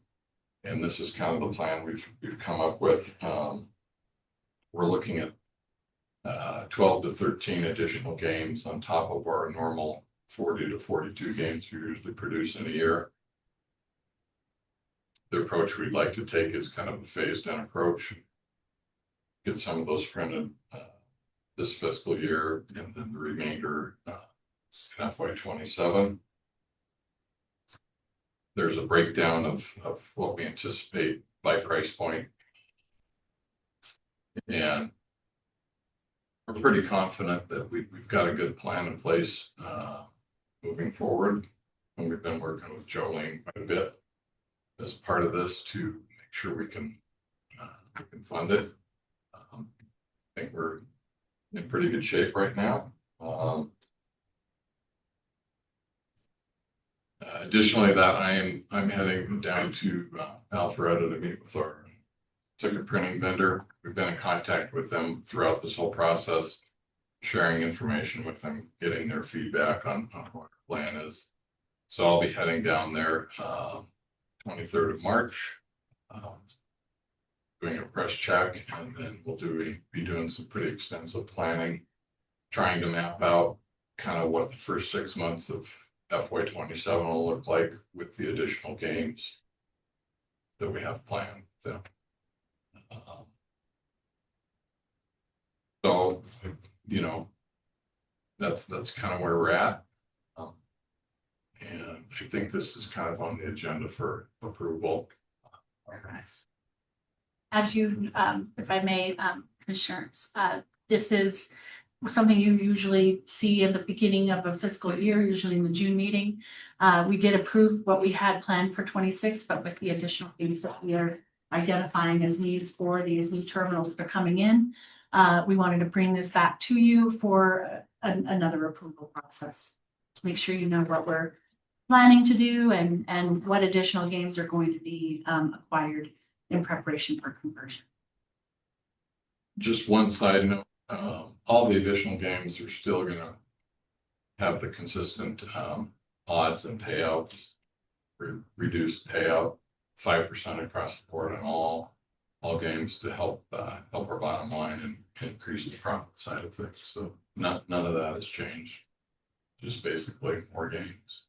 and this is kind of the plan we've come up with. We're looking at 12 to 13 additional games on top of our normal 40 to 42 games we usually produce in a year. The approach we'd like to take is kind of a phased-in approach. Get some of those printed this fiscal year, and then the remainder in FY27. There's a breakdown of what we anticipate by price point. And we're pretty confident that we've got a good plan in place moving forward. And we've been working with Jolene quite a bit as part of this to make sure we can fund it. I think we're in pretty good shape right now. Additionally, that I'm heading down to Alpharetta to meet with our ticket printing vendor. We've been in contact with them throughout this whole process, sharing information with them, getting their feedback on what our plan is. So I'll be heading down there 23rd of March, doing a press check, and then we'll be doing some pretty extensive planning, trying to map out kind of what the first 6 months of FY27 will look like with the additional games that we have planned. So, you know, that's kind of where we're at. And I think this is kind of on the agenda for approval. As you, if I may, Commissioners, this is something you usually see at the beginning of a fiscal year, usually in the June meeting. We did approve what we had planned for 26, but with the additional things that we are identifying as needs for these new terminals that are coming in, we wanted to bring this back to you for another approval process to make sure you know what we're planning to do and what additional games are going to be acquired in preparation for conversion. Just one side note, all the additional games are still going to have the consistent odds and payouts, reduced payout, 5% across the board on all games to help our bottom line and increase the profit side of things. So none of that has changed. Just basically more games.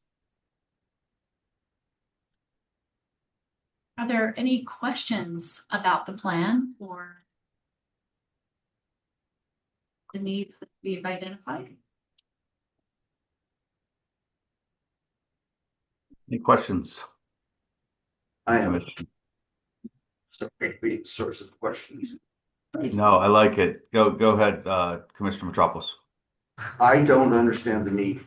Are there any questions about the plan or the needs that we've identified? Any questions? I have a source of questions. No, I like it. Go ahead, Commissioner Metropoulos. I don't understand the need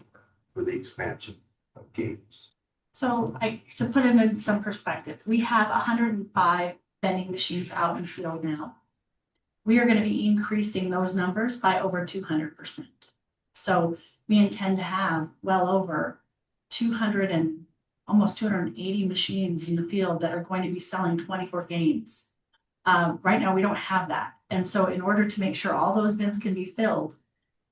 for the expansion of games. So to put it in some perspective, we have 105 vending machines out in the field now. We are going to be increasing those numbers by over 200%. So we intend to have well over 200 and almost 280 machines in the field that are going to be selling 24 games. Right now, we don't have that. And so in order to make sure all those bins can be filled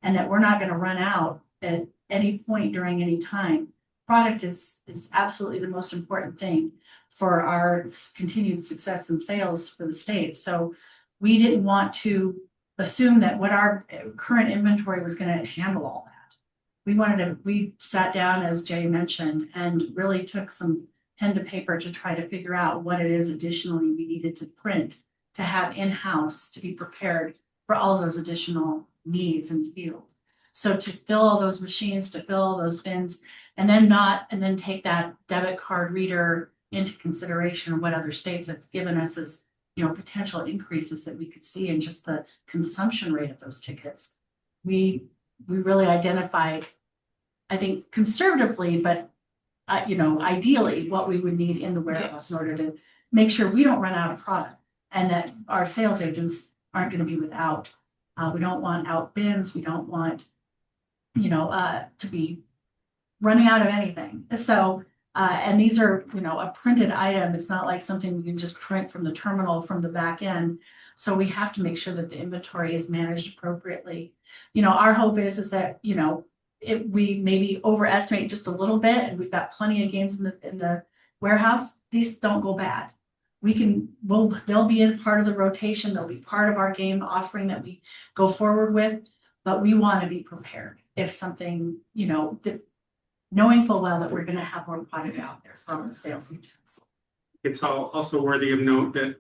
and that we're not going to run out at any point during any time, product is absolutely the most important thing for our continued success and sales for the state. So we didn't want to assume that what our current inventory was going to handle all that. We sat down, as Jay mentioned, and really took some pen to paper to try to figure out what it is additionally we needed to print to have in-house to be prepared for all those additional needs in the field. So to fill all those machines, to fill all those bins, and then take that debit card reader into consideration, what other states have given us as, you know, potential increases that we could see in just the consumption rate of those tickets. We really identified, I think conservatively, but ideally what we would need in the warehouse in order to make sure we don't run out of product and that our sales agents aren't going to be without. We don't want out bins. We don't want, to be running out of anything. So And these are, you know, a printed item. It's not like something you can just print from the terminal from the back end. So we have to make sure that the inventory is managed appropriately. You know, our hope is that, you know, we maybe overestimate just a little bit and we've got plenty of games in the warehouse. These don't go bad. They'll be a part of the rotation. They'll be part of our game offering that we go forward with, but we want to be prepared if something, you know, knowing full well that we're going to have more product out there from the sales agents. It's also worthy of note that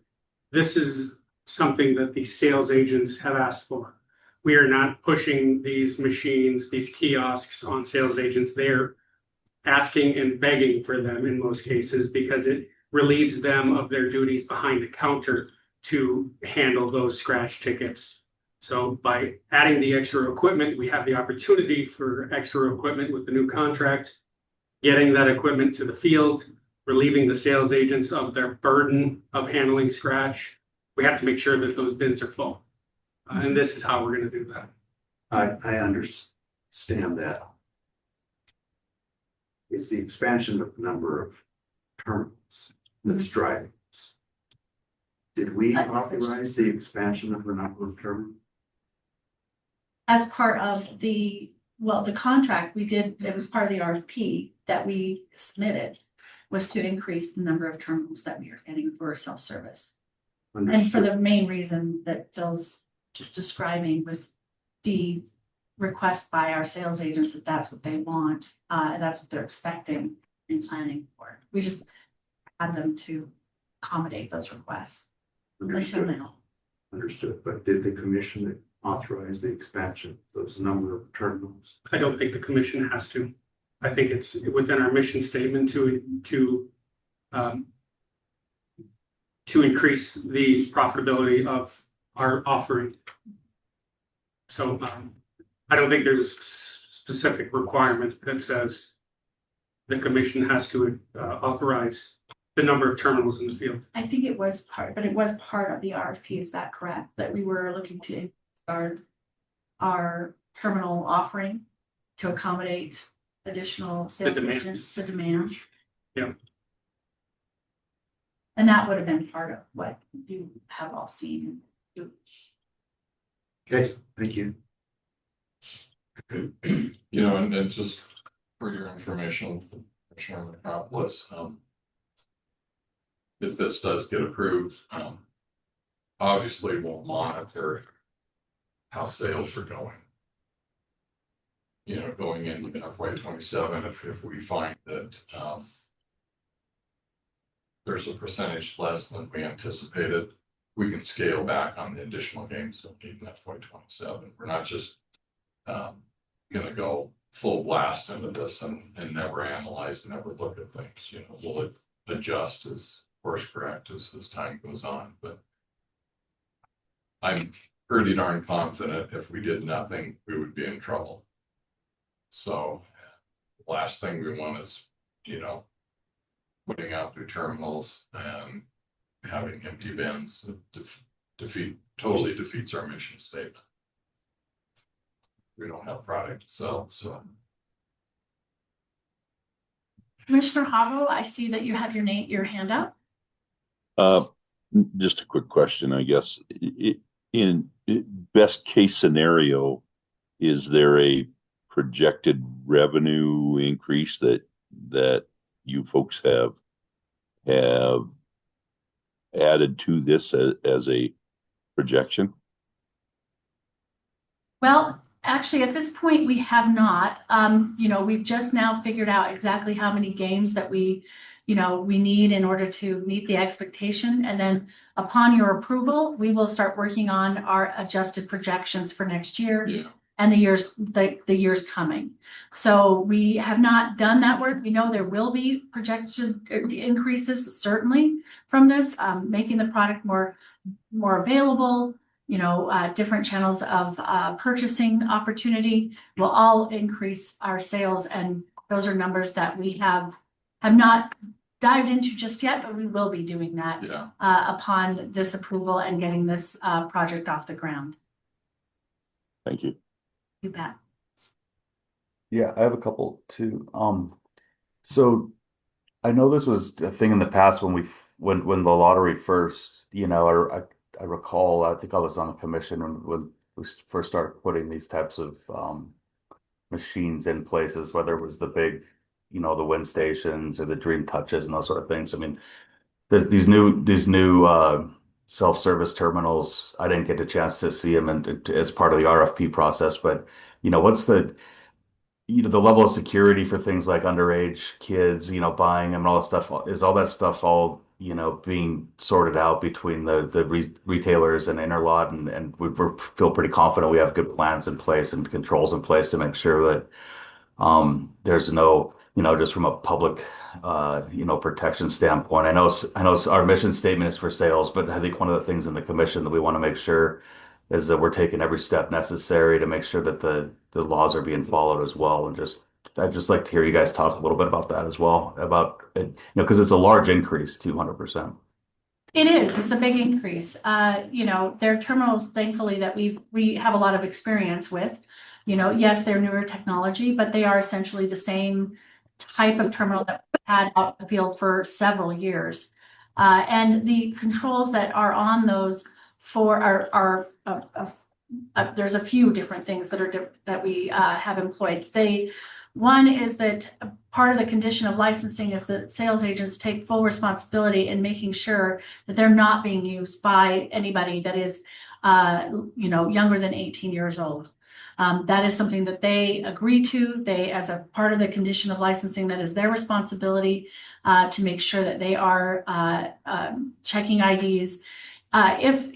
this is something that the sales agents have asked for. We are not pushing these machines, these kiosks on sales agents. They're asking and begging for them in most cases because it relieves them of their duties behind the counter to handle those scratch tickets. So by adding the extra equipment, we have the opportunity for extra equipment with the new contract, getting that equipment to the field, relieving the sales agents of their burden of handling scratch. We have to make sure that those bins are full. And this is how we're going to do that. I understand that. It's the expansion of the number of terminals that's driving us. Did we authorize the expansion of the number of terminals? As part of the contract we did, it was part of the RFP that we submitted, was to increase the number of terminals that we are getting for self-service. And for the main reason that Phil's describing with the request by our sales agents that that's what they want, that's what they're expecting and planning for. We just had them to accommodate those requests. Understood. Until now. Understood, but did the commission authorize the expansion of those number of terminals? I don't think the commission has to. I think it's within our mission statement to increase the profitability of our offering. So I don't think there's a specific requirement that says the commission has to authorize the number of terminals in the field. I think it was part of the RFP. Is that correct? That we were looking to start our terminal offering to accommodate additional sales agents, the demand. Yeah. And that would have been part of what you have all seen. Okay, thank you. You know, and just for your information, Commissioner Metropolis, if this does get approved, obviously we'll monitor how sales are going. You know, going into FY27, if we find that there's a percentage less than we anticipated, we can scale back on the additional games that we need in FY27. We're not just going to go full blast into this and never analyze, never look at things. You know, we'll adjust as course correct as time goes on. But I'm pretty darn confident if we did nothing, we would be in trouble. So the last thing we want is, you know, putting out new terminals and having empty bins. Totally defeats our mission statement. We don't have product to sell, so. Commissioner Havo, I see that you have your hand up. Just a quick question, I guess. In best case scenario, is there a projected revenue increase that you folks have added to this as a projection? Well, actually, at this point, we have not. You know, we've just now figured out exactly how many games that we need in order to meet the expectation. And then upon your approval, we will start working on our adjusted projections for next year. Yeah. And the years coming. So we have not done that work. We know there will be projection increases certainly from this, making the product more available. You know, different channels of purchasing opportunity will all increase our sales, and those are numbers that we have not dived into just yet, but we will be doing that upon this approval and getting this project off the ground. Thank you. You bet. Yeah, I have a couple too. So I know this was a thing in the past when when the lottery first, I recall, I think I was on the commission when we first started putting these types of machines in places, whether it was the big, the wind stations or the dream touches and those sort of things. I mean, there's these new self-service terminals. I didn't get a chance to see them as part of the RFP process, but what's the level of security for things like underage kids, buying them and all that stuff, is all that stuff all, being sorted out between the retailers and Interlot, and we feel pretty confident we have good plans in place and controls in place to make sure that there's no, just from a public, protection standpoint. I know our mission statement is for sales, but I think one of the things in the commission that we want to make sure is that we're taking every step necessary to make sure that the laws are being followed as well. And I'd just like to hear you guys talk a little bit about that as well, about it, because it's a large increase, 200%. It is, it's a big increase. They're terminals, thankfully, that we have a lot of experience with. Yes, they're newer technology, but they are essentially the same type of terminal that we've had out in the field for several years. And the controls that are on those there's a few different things that we have employed. One is that part of the condition of licensing is that sales agents take full responsibility in making sure that they're not being used by anybody that is, younger than 18 years old. That is something that they agree to. As a part of the condition of licensing, that is their responsibility to make sure that they are checking IDs. If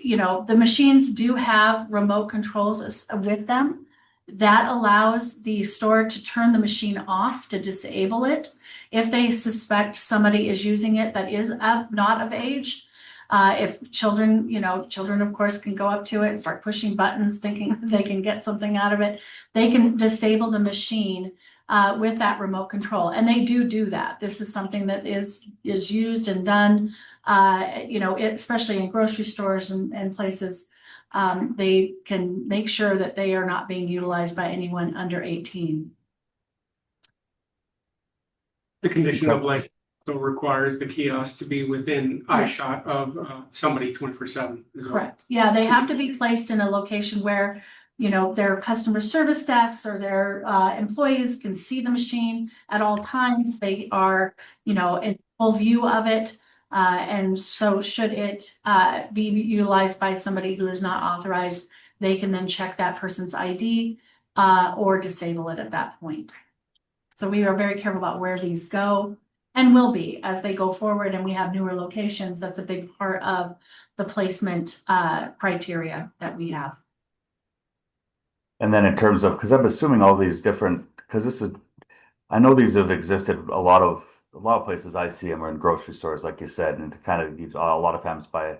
the machines do have remote controls with them, that allows the store to turn the machine off to disable it if they suspect somebody is using it that is not of age. If children of course can go up to it and start pushing buttons thinking they can get something out of it, they can disable the machine with that remote control. And they do that. This is something that is used and done, especially in grocery stores and places. They can make sure that they are not being utilized by anyone under 18. The condition of license also requires the kiosk to be within eyeshot of somebody 24/7. Correct. Yeah, they have to be placed in a location where their customer service desks or their employees can see the machine at all times. They are in full view of it. And so should it be utilized by somebody who is not authorized, they can then check that person's ID or disable it at that point. So we are very careful about where these go and will be as they go forward, and we have newer locations. That's a big part of the placement criteria that we have. And then in terms of, because I'm assuming all these different, I know these have existed a lot of places I see them are in grocery stores, like you said, and kind of a lot of times by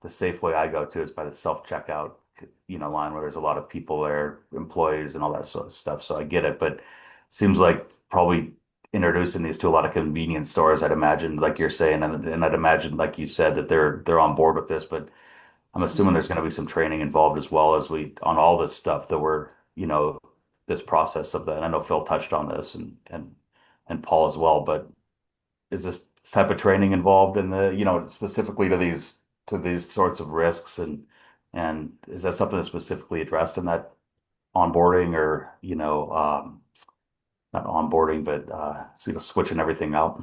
the Safeway I go to is by the self-checkout, line where there's a lot of people there, employees and all that sort of stuff. So I get it, but seems like probably introducing these to a lot of convenience stores, I'd imagine, like you're saying, and I'd imagine, like you said, that they're on board with this, but I'm assuming there's going to be some training involved as well as on all this stuff that we're, this process of that. And I know Phil touched on this and Paul as well, but is this type of training involved in specifically to these sorts of risks, and is that something that's specifically addressed in that onboarding, or not onboarding, but switching everything out?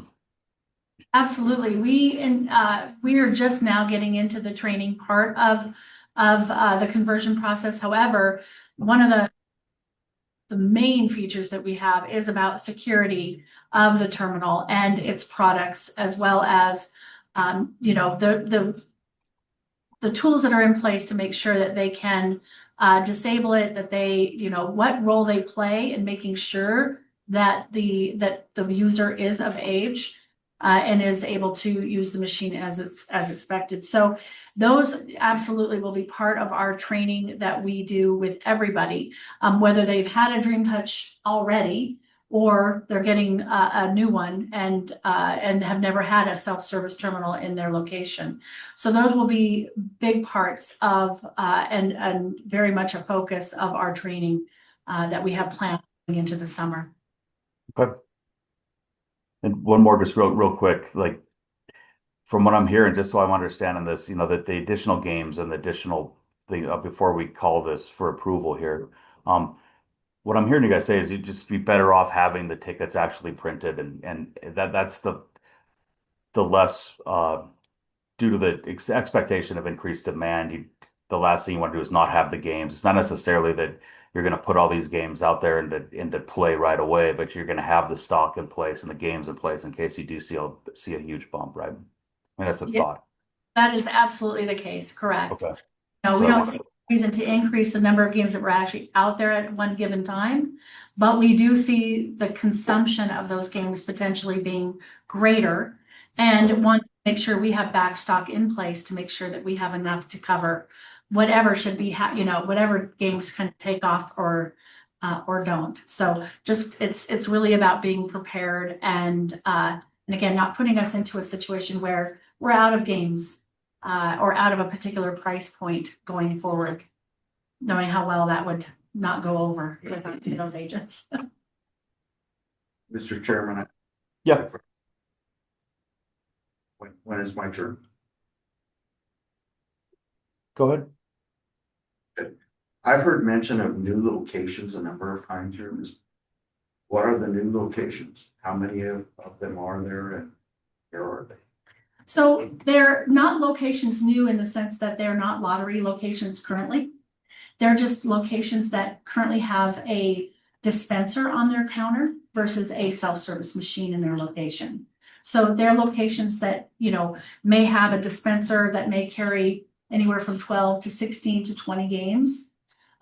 Absolutely. We are just now getting into the training part of the conversion process. However, one of the main features that we have is about security of the terminal and its products, as well as the tools that are in place to make sure that they can disable it, that they what role they play in making sure that the user is of age and is able to use the machine as expected. So those absolutely will be part of our training that we do with everybody, whether they've had a Dream Touch already or they're getting a new one and have never had a self-service terminal in their location. So those will be big parts of and very much a focus of our training that we have planned into the summer. Okay. And one more, just real quick, like from what I'm hearing, just so I'm understanding this, that the additional games and the additional thing before we call this for approval here, what I'm hearing you guys say is you'd just be better off having the tickets actually printed, and that's the less due to the expectation of increased demand. The last thing you want to do is not have the games. It's not necessarily that you're going to put all these games out there into play right away, but you're going to have the stock in place and the games in place in case you do see a huge bump, right? I mean, that's the Yeah, thought. that is absolutely the case, correct. Okay. No, we So, don't see reason to increase the number of games that were actually out there at one given time, but we do see the consumption of those games potentially being greater, and want to make sure we have back stock in place to make sure that we have enough to cover whatever should be, whatever games can take off or don't. So just it's really about being prepared and again, not putting us into a situation where we're out of games or out of a particular price point going forward, knowing how well that would not go over with our sales agents. Mr. Chairman. yeah, When is my turn? go ahead. I've heard mention of new locations a number of times here. What are the new locations? How many of them are there, and where are they? So they're not locations new in the sense that they're not lottery locations currently. They're just locations that currently have a dispenser on their counter versus a self-service machine in their location. So they're locations that, may have a dispenser that may carry anywhere from 12 to 16 to 20 games.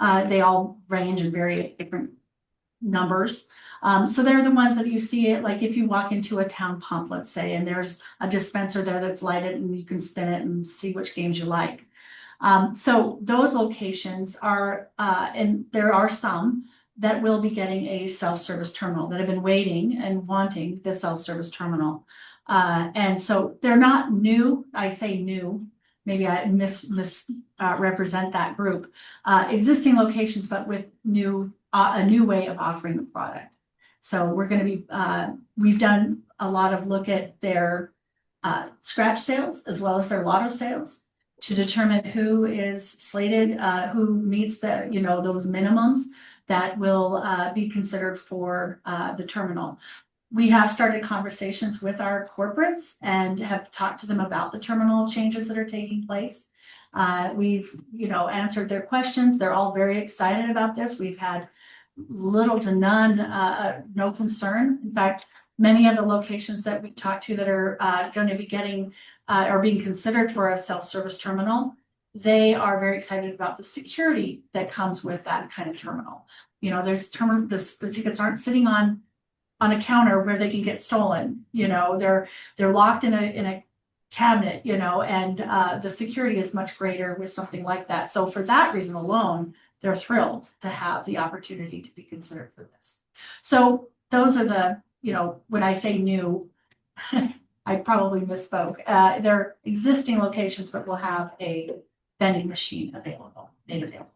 They all range and vary at different numbers. So they're the ones that you see it, like if you walk into a town pump, let's say, and there's a dispenser there that's lighted and you can spin it and see which games you like. So those locations are, and there are some that will be getting a self-service terminal that have been waiting and wanting the self-service terminal. And so they're not new. I say new, maybe I represent that group. Existing locations, but with a new way of offering the product. So we're going to be, we've done a lot of look at their scratch sales as well as their lotto sales to determine who is slated, who meets the, those minimums that will be considered for the terminal. We have started conversations with our corporates and have talked to them about the terminal changes that are taking place. We've, answered their questions. They're all very excited about this. We've had little to none, no concern. In fact, many of the locations that we talked to that are going to be getting or being considered for a self-service terminal, they are very excited about the security that comes with that kind of terminal. The tickets aren't sitting on a counter where they can get stolen. They're locked in a cabinet, and the security is much greater with something like that. So for that reason alone, they're thrilled to have the opportunity to be considered for this. So those are the, when I say new, I probably misspoke. They're existing locations, but we'll have a vending machine made available.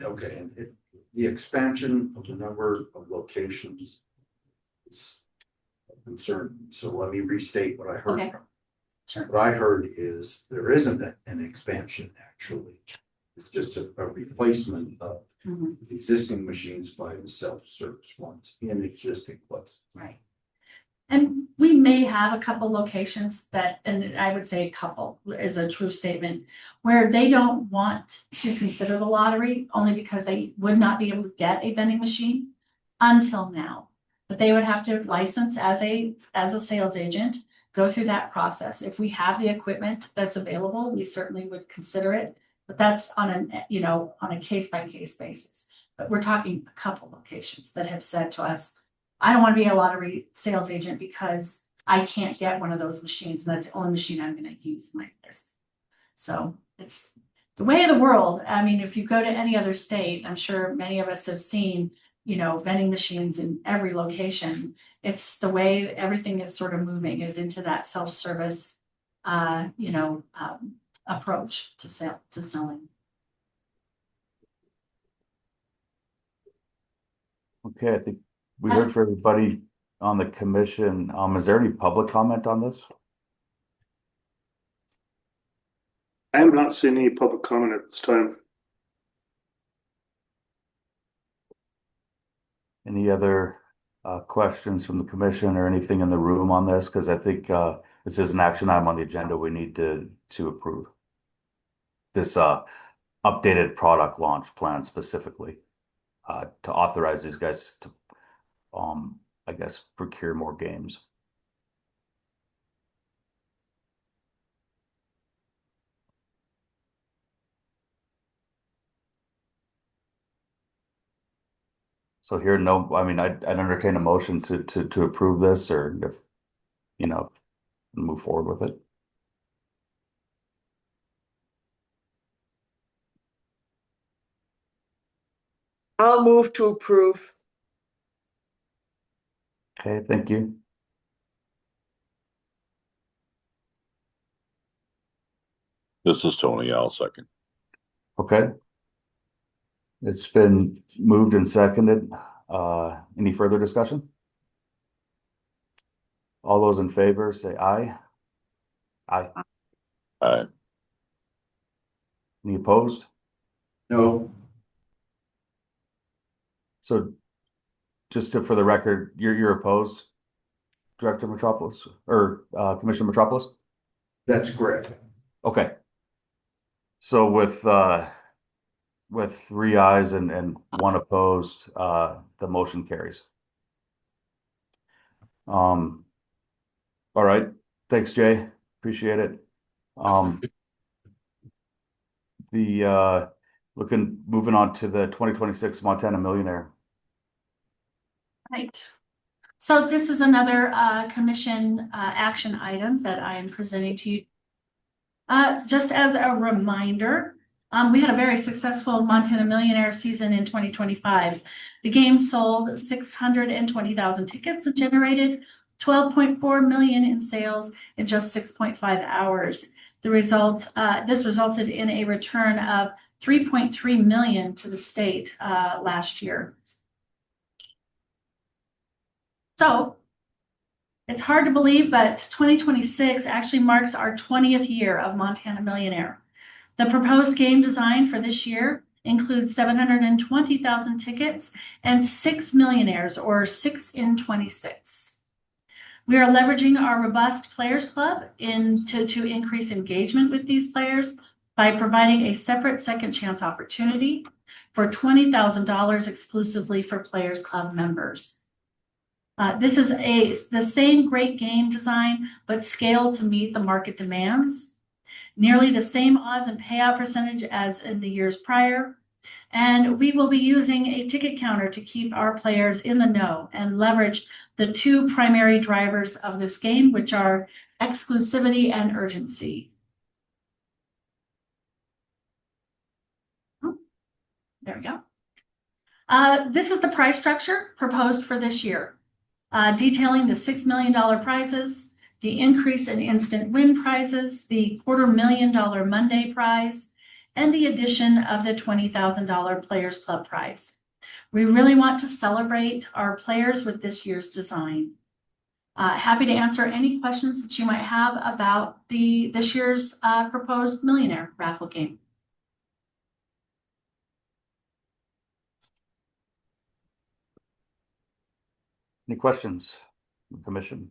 Okay, and the expansion of the number of locations is a concern. So let me restate what I heard Okay. from. Sure. What I heard is there isn't an expansion actually. It's just a replacement of existing machines by the self-service ones in existing places. Right. And we may have a couple locations that, and I would say a couple is a true statement, where they don't want to consider the lottery only because they would not be able to get a vending machine until now. But they would have to license as a sales agent, go through that process. If we have the equipment that's available, we certainly would consider it. But that's on a case-by-case basis. But we're talking a couple locations that have said to us, I don't want to be a lottery sales agent because I can't get one of those machines. And that's the only machine I'm going to use like this. So it's the way of the world. I mean, if you go to any other state, I'm sure many of us have seen, vending machines in every location. It's the way everything is sort of moving is into that self-service, approach to selling. Okay, I think we heard for everybody. on the commission, is there any public comment on this? I am not seeing any public comment at this time. Any other questions from the commission or anything in the room on this? Because I think this is an action item on the agenda we need to approve. This updated product launch plan specifically to authorize these guys to, I guess, procure more games. So here, no, I mean, I'd entertain a motion to approve this, or if, move forward with it. I'll move to approve. Okay, thank you. This is Tony. I'll second. Okay. It's been moved and seconded. Any further discussion? All those in favor say aye. Aye. Aye. Any opposed? No, So for the record, you're opposed, Director Metropolis, or Commissioner Metropolis? that's correct. Okay. So with 3 ayes and 1 opposed, the motion carries. All right. Thanks, Jay. Appreciate it. Moving on to the 2026 Montana Millionaire. Right. So this is another commission action item that I am presenting to you. Just as a reminder, we had a very successful Montana Millionaire season in 2025. The game sold 620,000 tickets and generated 12.4 million in sales in just 6.5 hours. This resulted in a return of 3.3 million to the state last year. So it's hard to believe, but 2026 actually marks our 20th year of Montana Millionaire. The proposed game design for this year includes 720,000 tickets and 6 millionaires, or 6 in 26. We are leveraging our robust Players Club to increase engagement with these players by providing a separate second chance opportunity for $20,000 exclusively for Players Club members. This is the same great game design, but scaled to meet the market demands. Nearly the same odds and payout percentage as in the years prior. And we will be using a ticket counter to keep our players in the know and leverage the 2 primary drivers of this game, which are exclusivity and urgency. Oh, there we go. This is the prize structure proposed for this year. Detailing the $6 million prizes, the increase in instant win prizes, the $250,000 Monday prize, and the addition of the $20,000 Players Club prize. We really want to celebrate our players with this year's design. Happy to answer any questions that you might have about this year's proposed Millionaire raffle game. Any questions from the commission?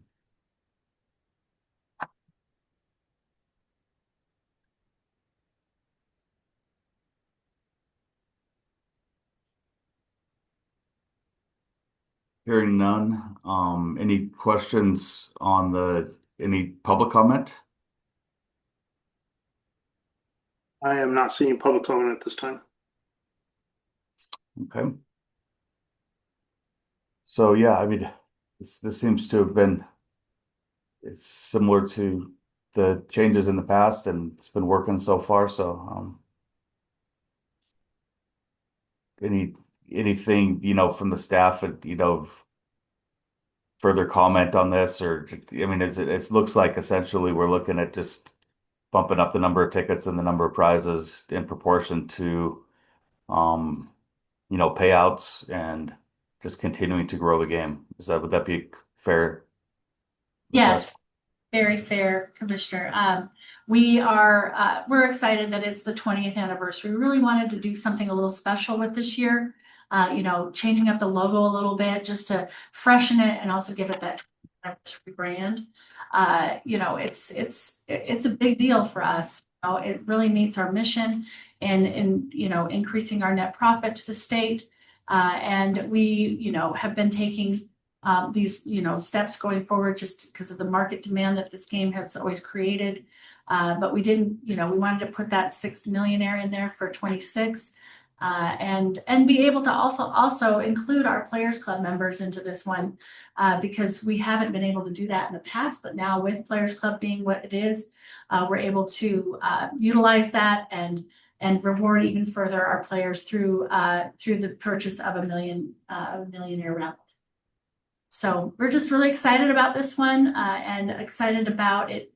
Hearing none. Any questions on any public comment? I am not seeing public comment at this time. Okay. So yeah, I mean, this seems to have been, it's similar to the changes in the past, and it's been working so far. So anything from the staff, further comment on this, or I mean, it looks like essentially we're looking at just bumping up the number of tickets and the number of prizes in proportion to payouts, and just continuing to grow the game. Would that be fair? Yes, very fair, Commissioner. We're excited that it's the 20th anniversary. We really wanted to do something a little special with this year. Changing up the logo a little bit just to freshen it and also give it that anniversary brand. It's a big deal for us. It really meets our mission and increasing our net profit to the state. And we, have been taking these, steps going forward just because of the market demand that this game has always created. But we didn't, we wanted to put that 6 Millionaire in there for 26. And be able to also include our Players Club members into this one, because we haven't been able to do that in the past, but now with Players Club being what it is, we're able to utilize that and reward even further our players through the purchase of a Millionaire Raffle. So we're just really excited about this one, and excited about it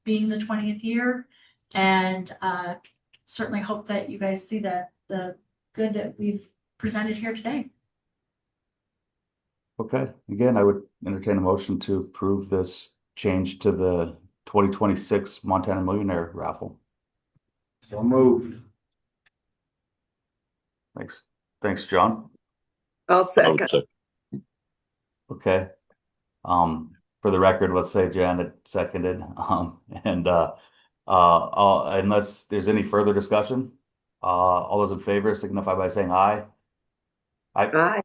being the 20th year, and certainly hope that you guys see the good that we've presented here today. Okay, again, I would entertain a motion to approve this change to the 2026 Montana Millionaire Raffle. So moved. Thanks, John. I'll I would second. say, Okay. For the record, let's say Janet seconded. Unless there's any further discussion, all those in favor signify by saying aye. Aye.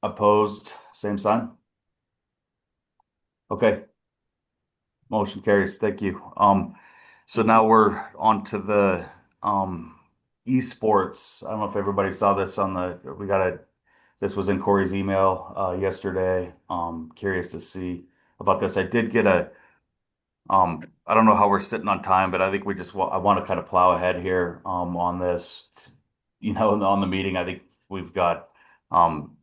Opposed, same sign. Okay. Motion carries. Thank you. So now we're on to the esports. I don't know if everybody saw this this was in Corey's email yesterday. Curious to see about this. I did get I don't know how we're sitting on time, but I think I want to kind of plow ahead here on this. On the meeting, I think we've got some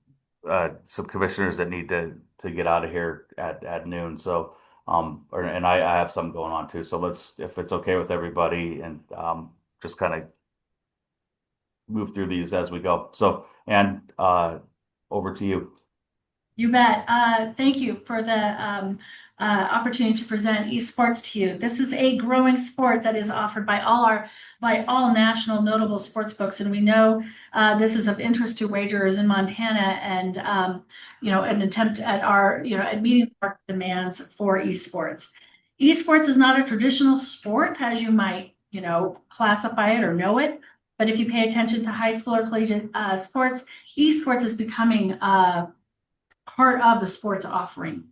commissioners that need to get out of here at noon. So and I have some going on too. So if it's okay with everybody, and just kind of move through these as we go. So, Ann, over to you. You bet. Thank you for the opportunity to present esports to you. This is a growing sport that is offered by all national notable sports books, and we know this is of interest to wagerers in Montana, and an attempt at at meeting our demands for esports. Esports is not a traditional sport as you might classify it or know it, but if you pay attention to high school or collegiate sports, esports is becoming part of the sports offering.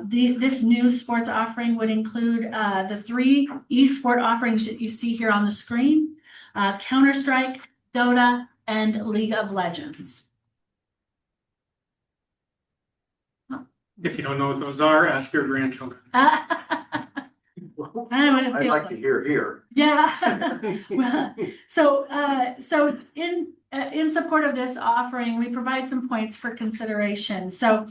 This new sports offering would include the 3 esport offerings that you see here on the screen: Counter-Strike, Dota, and League of Legends. If you don't know what those are, ask your grandchildren. I'd like to hear. Yeah. Well, so in support of this offering, we provide some points for consideration. So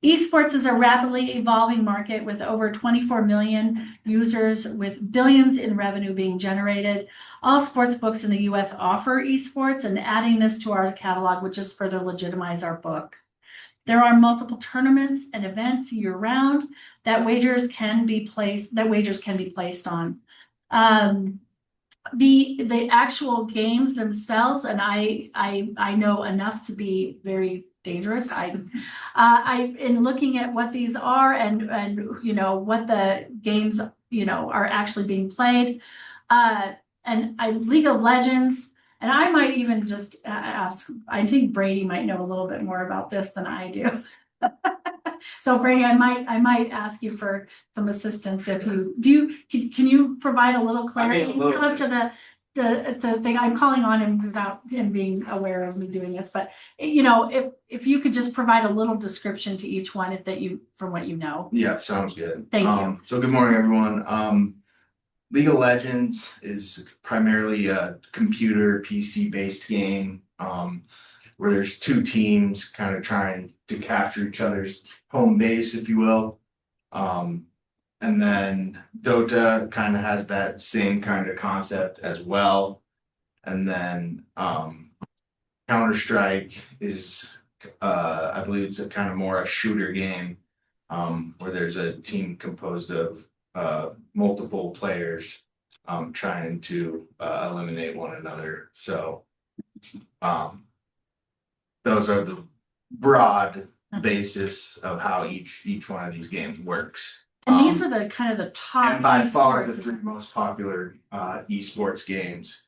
esports is a rapidly evolving market with over 24 million users, with billions in revenue being generated. All sports books in the US offer esports, and adding this to our catalog would just further legitimize our book. There are multiple tournaments and events year round that wagers can be placed on. The actual games themselves, and I know enough to be very dangerous. In looking at what these are and what the games are actually being played, and League of Legends. And I might even just ask, I think Brady might know a little bit more about this than I do. So Brady, I might ask you for some assistance if can you provide a little clarity? Come up to the thing. I'm calling on him without him being aware of me doing this, but if you could just provide a little description to each one from what you know. Yeah, sounds good. Thank you. So good morning, everyone. League of Legends is primarily a computer PC based game where there's 2 teams kind of trying to capture each other's home base, if you will. And then Dota kind of has that same kind of concept as well. And then Counter-Strike is I believe it's a kind of more a shooter game, where there's a team composed of multiple players trying to eliminate one another. So those are the broad basis of how each one of these games works. And these are the kind of the top. And by far the esports. three most popular esports games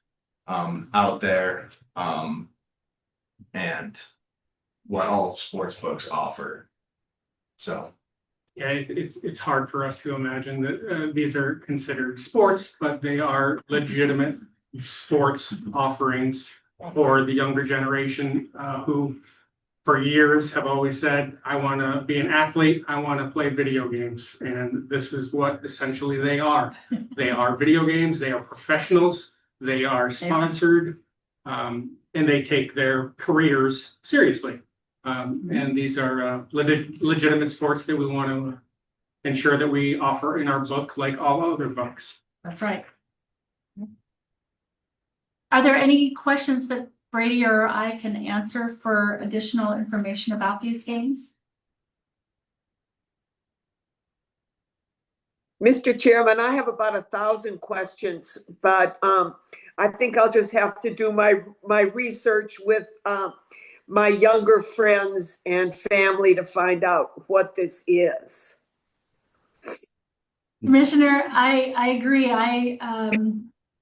out there, and what all sports books offer. So Yeah, it's hard for us to imagine that these are considered sports, but they are legitimate sports offerings for the younger generation who for years have always said, I want to be an athlete, I want to play video games. And this is what essentially they are. They are video games, they are professionals, they are sponsored, and they take their careers seriously. And these are legitimate sports that we want to ensure that we offer in our book, like all other books. That's right. Are there any questions that Brady or I can answer for additional information about these games? Mr. Chairman, I have about 1,000 questions, but I think I'll just have to do my research with my younger friends and family to find out what this is. Commissioner, I agree. I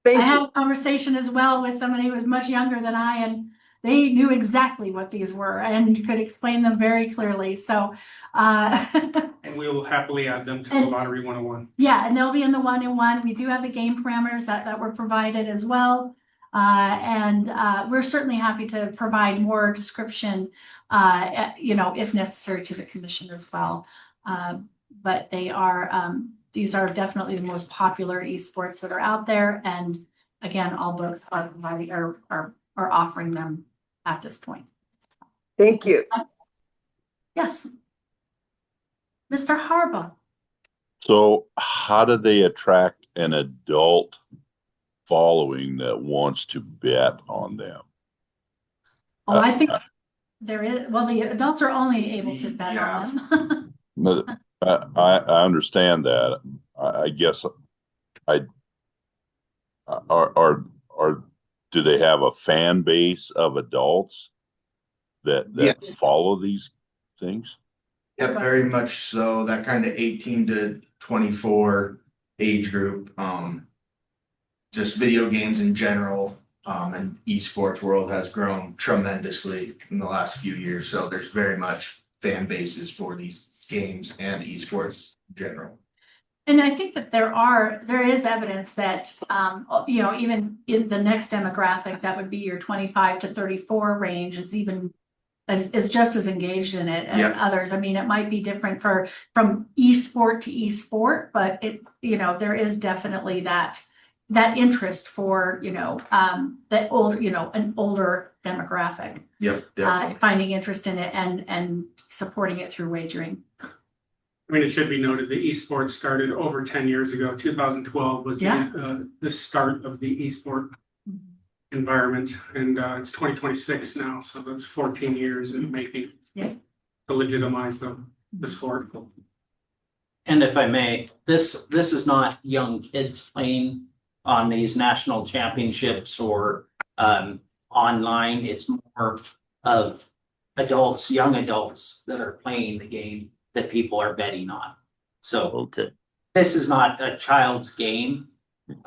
Thank had you. a conversation as well with somebody who was much younger than I, and they knew exactly what these were and could explain them very clearly. So, And we will happily add them to the Lottery 101. yeah, and they'll be in the 1-in-1. We do have the game parameters that were provided as well. And we're certainly happy to provide more description, if necessary, to the commission as well. But they are, these are definitely the most popular esports that are out there. And again, all books are offering them at this point. Thank you. Yes. Mr. Harbaugh. So how do they attract an adult following that wants to bet on them? Oh, I think there is, well, the adults are only able to bet on them. I understand that. I guess do they have a fan base of adults that Yes. follow these things? Yeah, very much so. That kind of 18 to 24 age group. Just video games in general, and esports world has grown tremendously in the last few years. So there's very much fan bases for these games and esports in general. And I think that there is evidence that, even in the next demographic, that would be your 25 to 34 range is just as engaged in it as others. I mean, it might be different from esport to esport, but there is definitely that interest for, that old, an older demographic. Yep, definitely. Finding interest in it and supporting it through wagering. I mean, it should be noted the esports started over 10 years ago. 2012 was the start of the esport environment, and it's 2026 now, so that's 14 years in making to legitimize the sport. And if I may, this is not young kids playing on these national championships or online. It's more of young adults that are playing the game that people are betting on. So okay, this is not a child's game.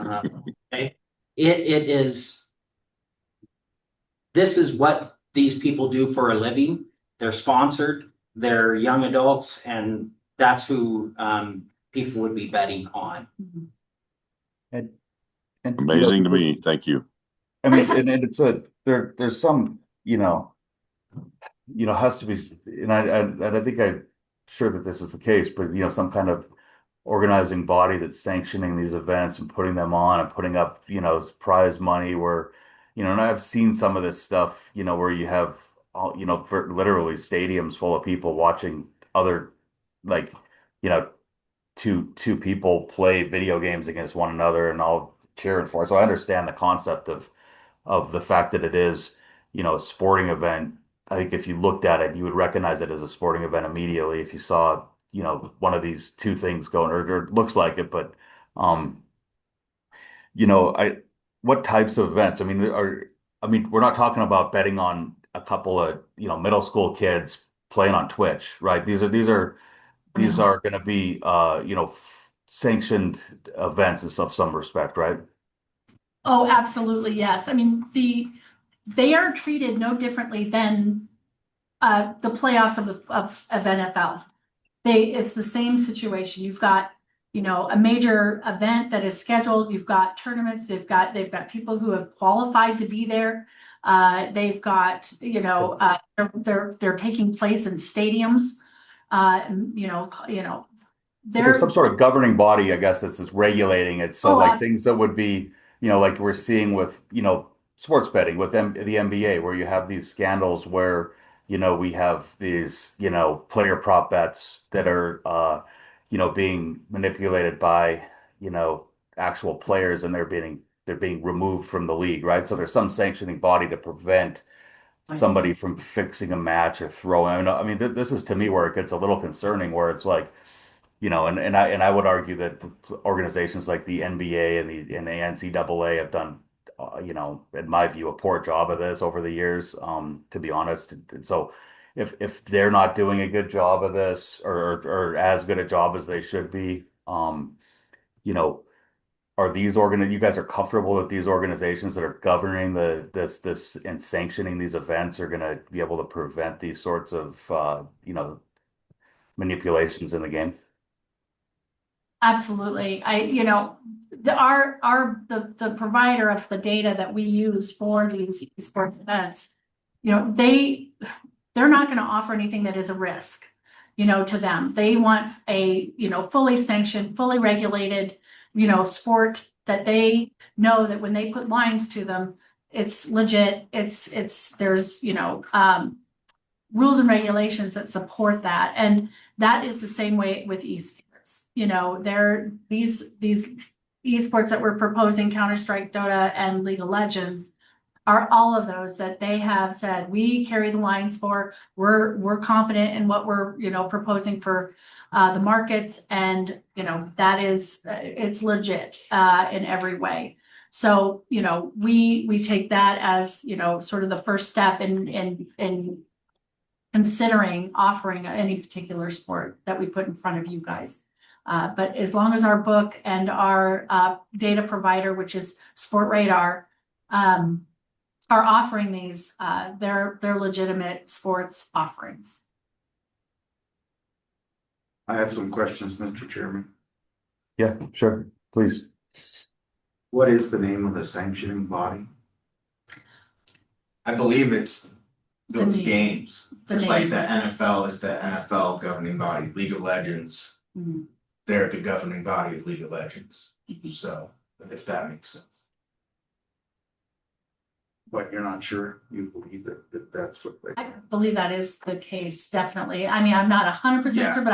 Okay, it is. This is what these people do for a living. They're sponsored. They're young adults, and that's who people would be betting on. And amazing to me. Thank you. I mean, and it's there's some, has to be, and I think I'm sure that this is the case, but some kind of organizing body that's sanctioning these events and putting them on and putting up, prize money where, and I've seen some of this stuff, where you have all, for literally stadiums full of people watching other, like, two people play video games against one another and all cheering for it. So I understand the concept of the fact that it is, a sporting event, I think if you looked at it, you would recognize it as a sporting event immediately if you saw, one of these two things going, or it looks like it, but um, what types of events? We're not talking about betting on a couple of, middle school kids playing on Twitch, right? These are going to be, sanctioned events and stuff, some respect, right? Oh, absolutely, yes. I mean, they are treated no differently than the playoffs of NFL. It's the same situation. You've got, a major event that is scheduled. You've got tournaments. They've got people who have qualified to be there. They've got, they're taking place in stadiums. But there's They're some sort of governing body, I guess, that's regulating it. So oh, like things that would be, like we're seeing with, sports betting with the NBA, where you have these scandals where, we have these, player prop bets that are, being manipulated by, actual players, and they're being removed from the league, right? So there's some sanctioning body to prevent somebody from fixing a match or throwing. This is to me where it gets a little concerning, where it's like, and I would argue that organizations like the NBA and the NCAA have done, in my view, a poor job of this over the years, to be honest. And so if they're not doing a good job of this, or as good a job as they should be, you know, you guys are comfortable that these organizations that are governing this and sanctioning these events are going to be able to prevent these sorts of, manipulations in the game? Absolutely. The provider of the data that we use for these esports events, they're not going to offer anything that is a risk, to them. They want a, fully sanctioned, fully regulated, sport that they know that when they put lines to them, it's legit. There's, rules and regulations that support that. And that is the same way with esports. These esports that we're proposing, Counter-Strike, Dota, and League of Legends, are all of those that they have said we carry the lines for. We're confident in what we're proposing for the markets, and that is it's legit in every way. So we take that as sort of the first step in considering offering any particular sport that we put in front of you guys. But as long as our book and our data provider, which is Sport Radar, are offering these, they're legitimate sports offerings. I have some questions, Mr. Chairman. Yeah, sure, please. What is the name of the sanctioning body? I believe it's those name. games. The Just name. like the NFL is the NFL governing body, League of Legends, Mhm. they're the governing body of League of Legends. Mhm. So, if that makes sense. But you're not sure, you believe that that's what they. I believe that is the case, definitely. I mean, I'm not 100% Yeah. sure, but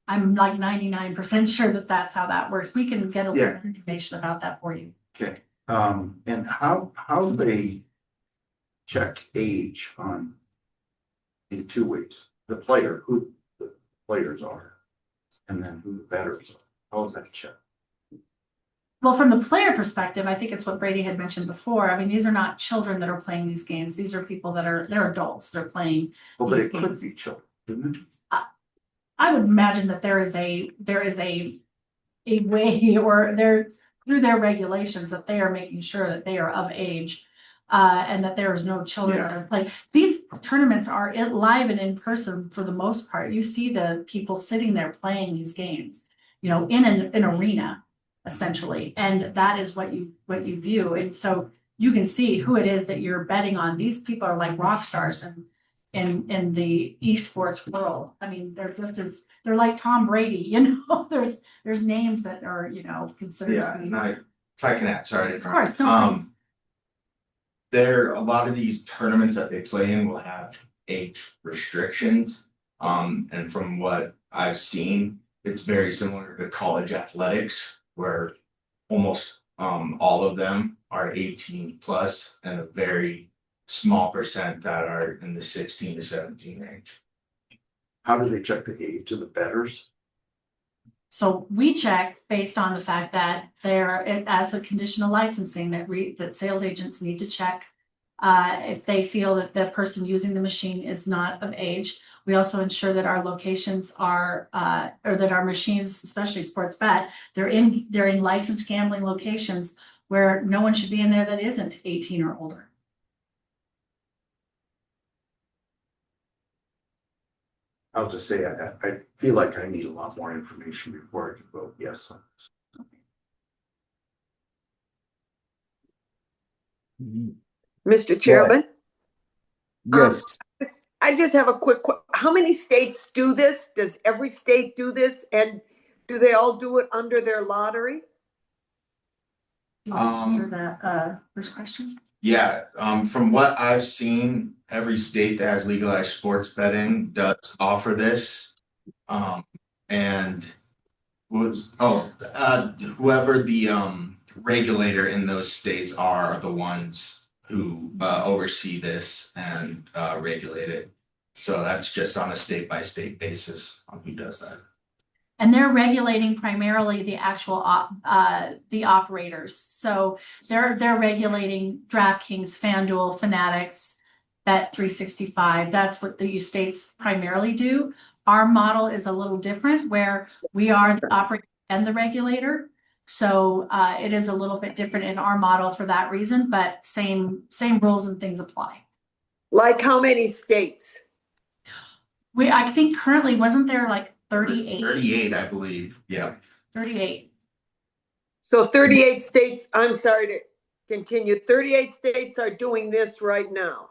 I'm like 99% sure that that's how that works. We can get a little Yeah. information about that for you. Okay, and how they check age in two ways, who the players are, and then who the bettors are, how is that checked? Well, from the player perspective, I think it's what Brady had mentioned before. I mean, these are not children that are playing these games. These are people they're adults. They're playing Well, but these it could games. be children, couldn't it? I would imagine that there is a way, or they're through their regulations, that they are making sure that they are of age, and that there is no children that are playing. These tournaments are live and in person for the most part. You see the people sitting there playing these games, in an arena, essentially, and that is what you view. And so you can see who it is that you're betting on. These people are like rock stars in the esports world. I mean, they're like Tom Brady, there's names that are, considered. Yeah, and if I can add, sorry. Of course, no, please. A lot of these tournaments that they play in will have age restrictions. And from what I've seen, it's very similar to college athletics, where almost all of them are 18 plus, and a very small percent that are in the 16 to 17 range. How do they check the age of the bettors? So we check based on the fact that as a condition of licensing that sales agents need to check. If they feel that the person using the machine is not of age. We also ensure that our locations are, or that our machines, especially sports bet, they're in licensed gambling locations where no one should be in there that isn't 18 or older. I'll just say, I feel like I need a lot more information before I can vote yes on this. Mr. Chairman? Yes. I just have a quick, how many states do this? Does every state do this? And do they all do it under their lottery? Answer that first question. Yeah, from what I've seen, every state that has legalized sports betting does offer this. And whoever the regulator in those states are the ones who oversee this and regulate it. So that's just on a state by state basis on who does that. And they're regulating primarily the actual the operators. So they're regulating DraftKings, FanDuel, Fanatics, Bet365. That's what the states primarily do. Our model is a little different, where we are the operator and the regulator. So it is a little bit different in our model for that reason, but same rules and things apply. Like how many states? I think currently, wasn't there like 38? 38, I believe. Yeah. 38. So 38 states, I'm sorry to continue, 38 states are doing this right now.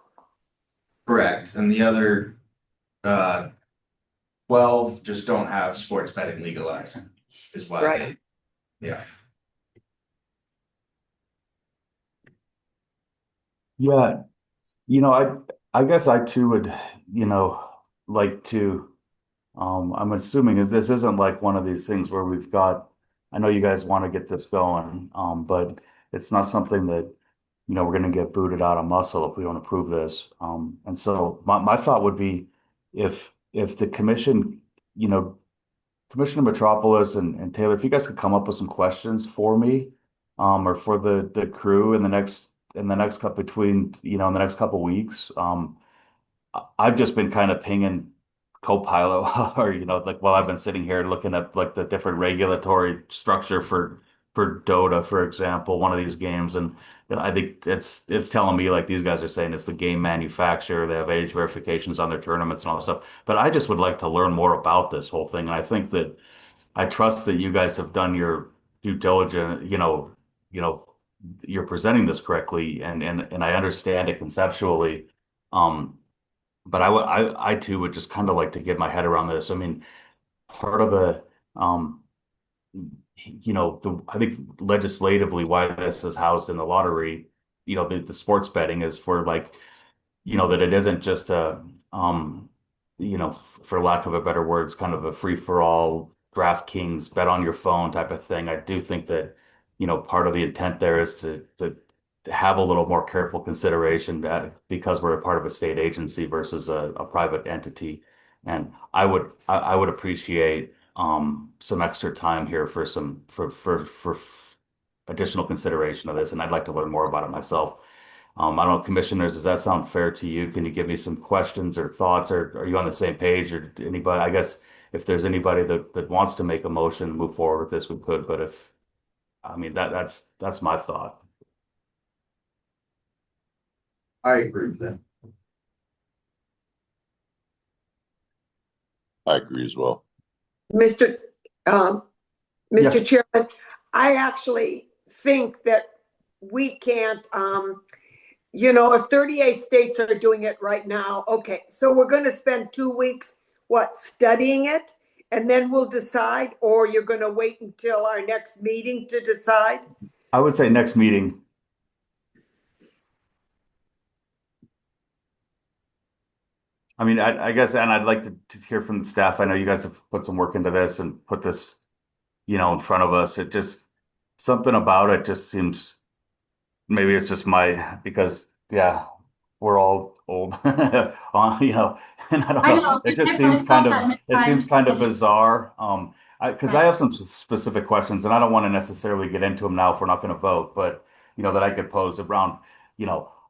Correct. And the other 12 just don't have sports betting legalized is why. Right. Yeah. Yeah. I guess I too would, like to, I'm assuming that this isn't like one of these things where I know you guys want to get this going, but it's not something that, we're going to get booted out of muscle if we don't approve this. And so my thought would be if the commission, Commissioner Metropolis and Taylor, if you guys could come up with some questions for me, or for the crew in the next in the next couple weeks. I've just been kind of pinging Copilot or like while I've been sitting here looking at like the different regulatory structure for Dota, for example, one of these games, and I think it's telling me like these guys are saying it's the game manufacturer, they have age verifications on their tournaments and all this stuff. But I just would like to learn more about this whole thing. And I think that I trust that you guys have done your due diligence, you're presenting this correctly and I understand it conceptually. Um, but I too would just kind of like to get my head around this. I mean, part of um, I think legislatively why this is housed in the lottery, the sports betting is for like, that it isn't just for lack of a better words, kind of a free for all DraftKings bet on your phone type of thing. I do think that, part of the intent there is to have a little more careful consideration because we're a part of a state agency versus a private entity. And I would appreciate some extra time here for for additional consideration of this, and I'd like to learn more about it myself. I don't know, commissioners, does that sound fair to you? Can you give me some questions or thoughts, or are you on the same page, or anybody? I guess if there's anybody that wants to make a motion and move forward with this, we could. But I mean, that's my thought. I agree with that. I agree as well. Mr. Yeah. Chairman, I actually think that we can't, if 38 states are doing it right now, okay, so we're going to spend 2 weeks, studying it, and then we'll decide, or you're going to wait until our next meeting to decide? I would say next meeting. I mean, I guess, and I'd like to hear from the staff. I know you guys have put some work into this and put this, in front of us. It just, something about it just seems, maybe it's just because, yeah, we're all old, you know, and I don't I know. know, It just I've seems felt that many it seems times. kind of Yes. bizarre. Because I Right. have some specific questions, and I don't want to necessarily get into them now if we're not going to vote, but that I could pose around,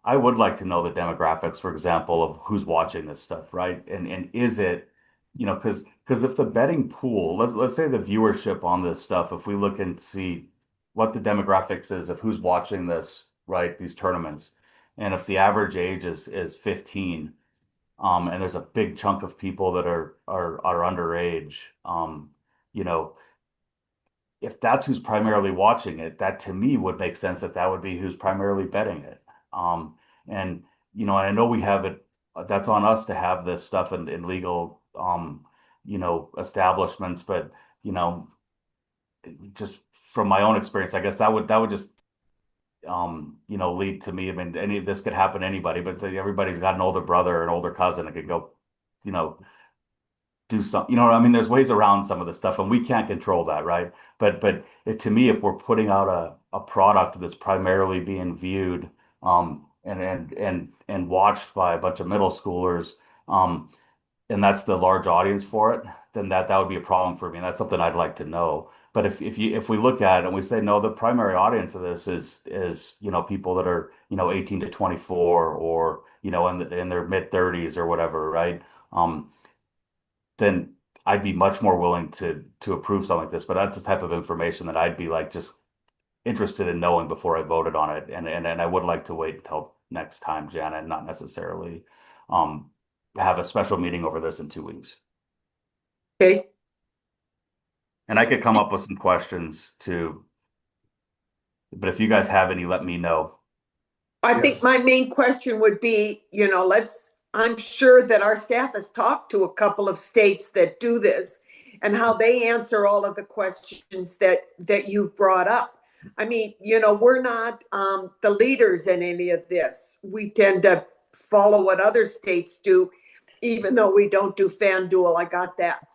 I would like to know the demographics, for example, of who's watching this stuff, right? And is it, because if the betting pool, let's say the viewership on this stuff, if we look and see what the demographics is of who's watching this, right, these tournaments. And if the average age is 15, and there's a big chunk of people that are underage, you know, if that's who's primarily watching it, that to me would make sense that that would be who's primarily betting it. And and I know we have it, that's on us to have this stuff in legal establishments, but you know, just from my own experience, I guess that would just lead to me. I mean, any of this could happen to anybody, but say everybody's got an older brother or an older cousin that could go, you know, do some, what I mean? There's ways around some of this stuff, and we can't control that, right? To me, if we're putting out a product that's primarily being viewed and watched by a bunch of middle schoolers, and that's the large audience for it, then that would be a problem for me. And that's something I'd like to know. But if we look at it and we say no, the primary audience of this is people that are 18 to 24 or in their mid 30s or whatever, right? Then I'd be much more willing to approve something like this. But that's the type of information that I'd be like just interested in knowing before I voted on it. And I would like to wait until next time, Jana, and not necessarily um have a special meeting over this in 2 weeks. Okay, And I could come up with some questions too. But if you guys have any, let me know. I think my main question would be, I'm sure that our staff has talked to a couple of states that do this and how they answer all of the questions that you've brought up. I mean, we're not the leaders in any of this. We tend to follow what other states do, even though we don't do FanDuel. I got that.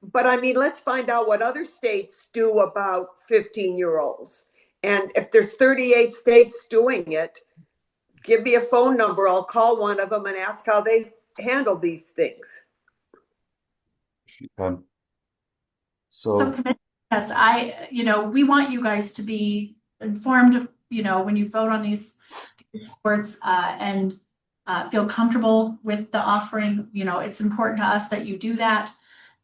But I mean, let's find out what other states do about 15-year-olds. And if there's 38 states doing it, give me a phone number. I'll call one of them and ask how they handle these things. Okay. So, yes, we want you guys to be informed, when you vote on these sports, and feel comfortable with the offering. It's important to us that you do that.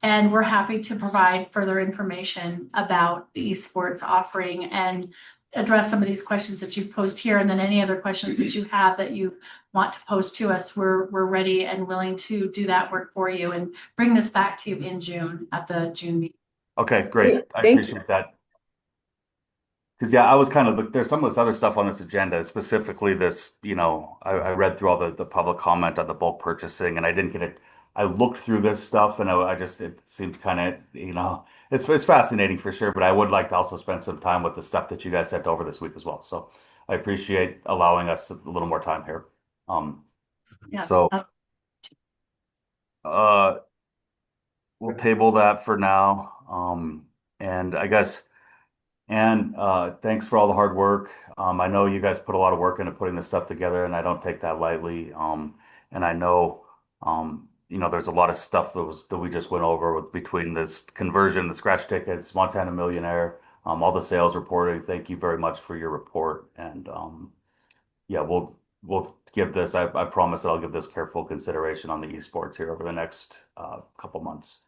And we're happy to provide further information about the esports offering and address some of these questions that you've posed here. And then any other questions that you have that you want to pose to us, we're ready and willing to do that work for you and bring this back to you in June at the June meeting. Okay, great. I appreciate that. Because I was kind of there's some of this other stuff on this agenda, specifically this, I read through all the public comment on the bulk purchasing, and I didn't get it. I looked through this stuff, and I just it seemed kind of, it's fascinating for sure, but I would like to also spend some time with the stuff that you guys sent over this week as well. So I appreciate allowing us a little more time here. Yeah. So we'll table that for now. And I guess. And thanks for all the hard work. I know you guys put a lot of work into putting this stuff together, and I don't take that lightly. And I know, there's a lot of stuff that we just went over between this conversion, the scratch tickets, Montana Millionaire, all the sales reporting. Thank you very much for your report. And yeah, we'll give this. I promise that I'll give this careful consideration on the esports here over the next couple months.